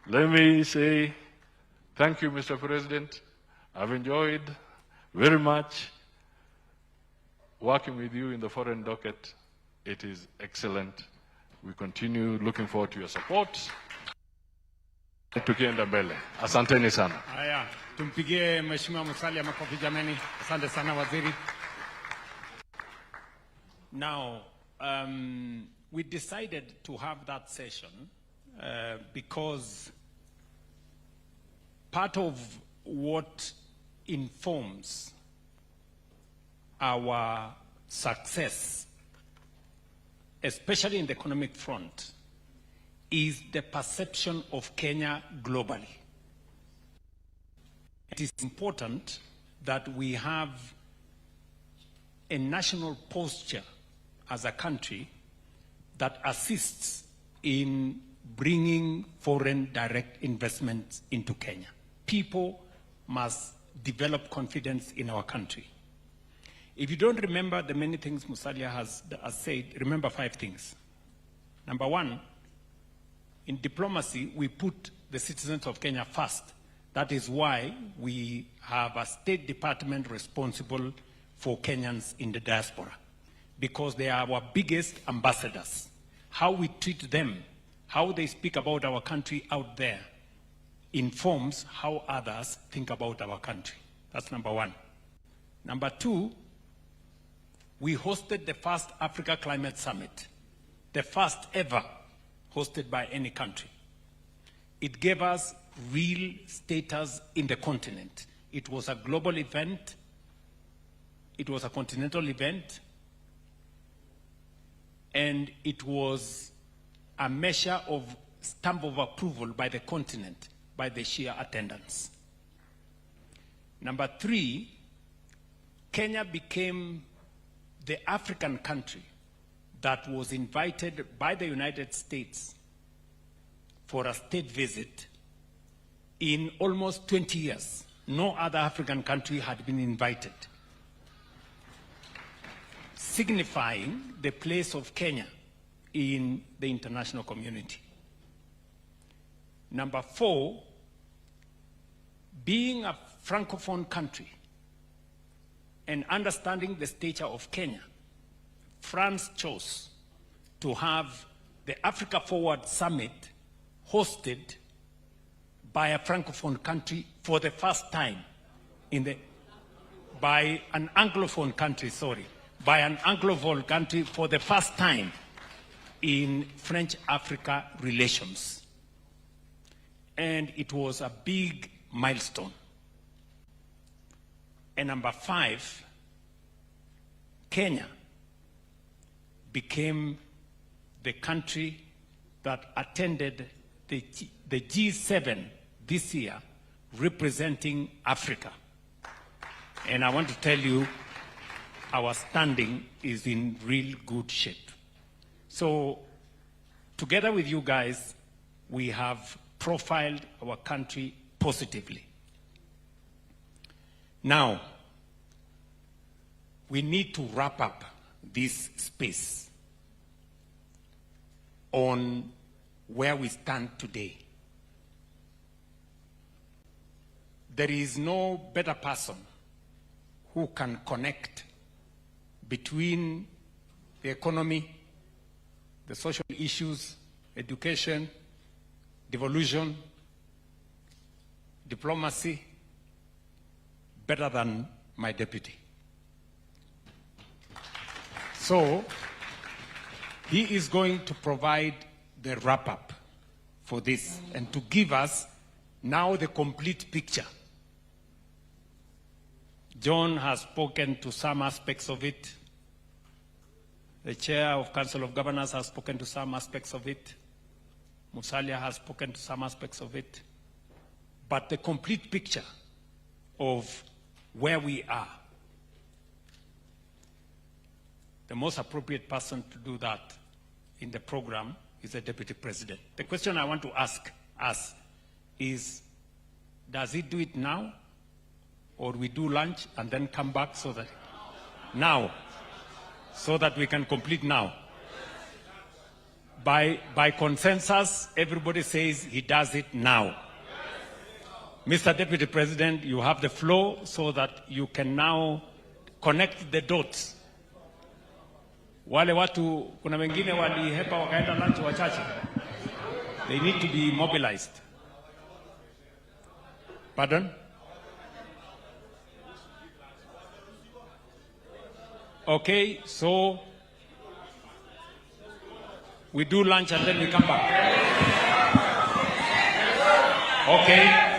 let me say thank you, Mr. President. I've enjoyed very much working with you in the foreign docket. It is excellent. We continue looking forward to your support. Tukienda mbele. Asanteni sana. Haya, tumpigie Mheshimiwa Musalia makofi jameni. Asante sana waziri. Now, we decided to have that session because part of what informs our success, especially in the economic front, is the perception of Kenya globally. It is important that we have a national posture as a country that assists in bringing foreign direct investments into Kenya. People must develop confidence in our country. If you don't remember the many things Musalia has said, remember 5 things. Number 1, in diplomacy, we put the citizens of Kenya first. That is why we have a State Department responsible for Kenyans in the diaspora, because they are our biggest ambassadors. How we treat them how they speak about our country out there informs how others think about our country. That's number one. Number two, we hosted the first Africa Climate Summit, the first ever hosted by any country. It gave us real status in the continent. It was a global event. It was a continental event. And it was a measure of stamp of approval by the continent, by the sheer attendance. Number three, Kenya became the African country that was invited by the United States for a state visit in almost 20 years. No other African country had been invited, signifying the place of Kenya in the international community. Number four, being a Francophone country and understanding the stature of Kenya, France chose to have the Africa Forward Summit hosted by a Francophone country for the first time by an Anglophone country for the first time in French-Africa relations. And it was a big milestone. And number five, Kenya became the country that attended the G7 this year, representing Africa. And I want to tell you, our standing is in real good shape. So, together with you guys, we have profiled our country positively. Now, we need to wrap up this space on where we stand today. There is no better person who can connect between the economy, the social issues, education, devolution, diplomacy, better than my deputy. So, he is going to provide the wrap-up for this and to give us now the complete picture. John has spoken to some aspects of it. The chair of Council of Governors has spoken to some aspects of it. Musalia has spoken to some aspects of it. But the complete picture of where we are, the most appropriate person to do that in the program is the Deputy President. The question I want to ask us is, does he do it now? Or we do lunch and then come back so that we can complete now? By consensus, everybody says he does it now. Mr. Deputy President, you have the floor so that you can now connect the dots. Wale watu, kuna wengine walihepa wakaenda lunch wachache. They need to be mobilized. Pardon? Okay, so we do lunch and then we come back. Okay.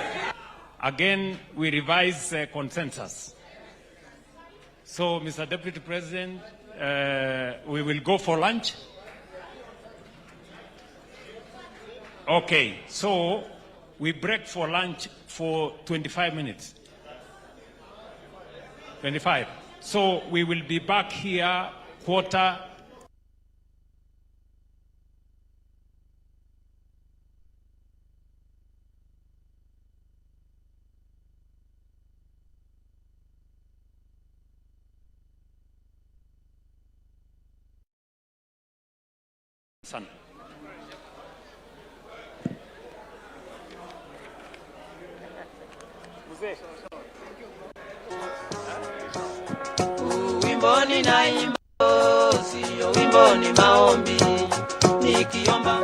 Again, we revise consensus. So, Mr. Deputy President, we will go for lunch. Okay, so we break for lunch for 25 minutes. 25. So we will be back here quarter. Son. Wimbo ni naimba, sio wimbo ni maombi.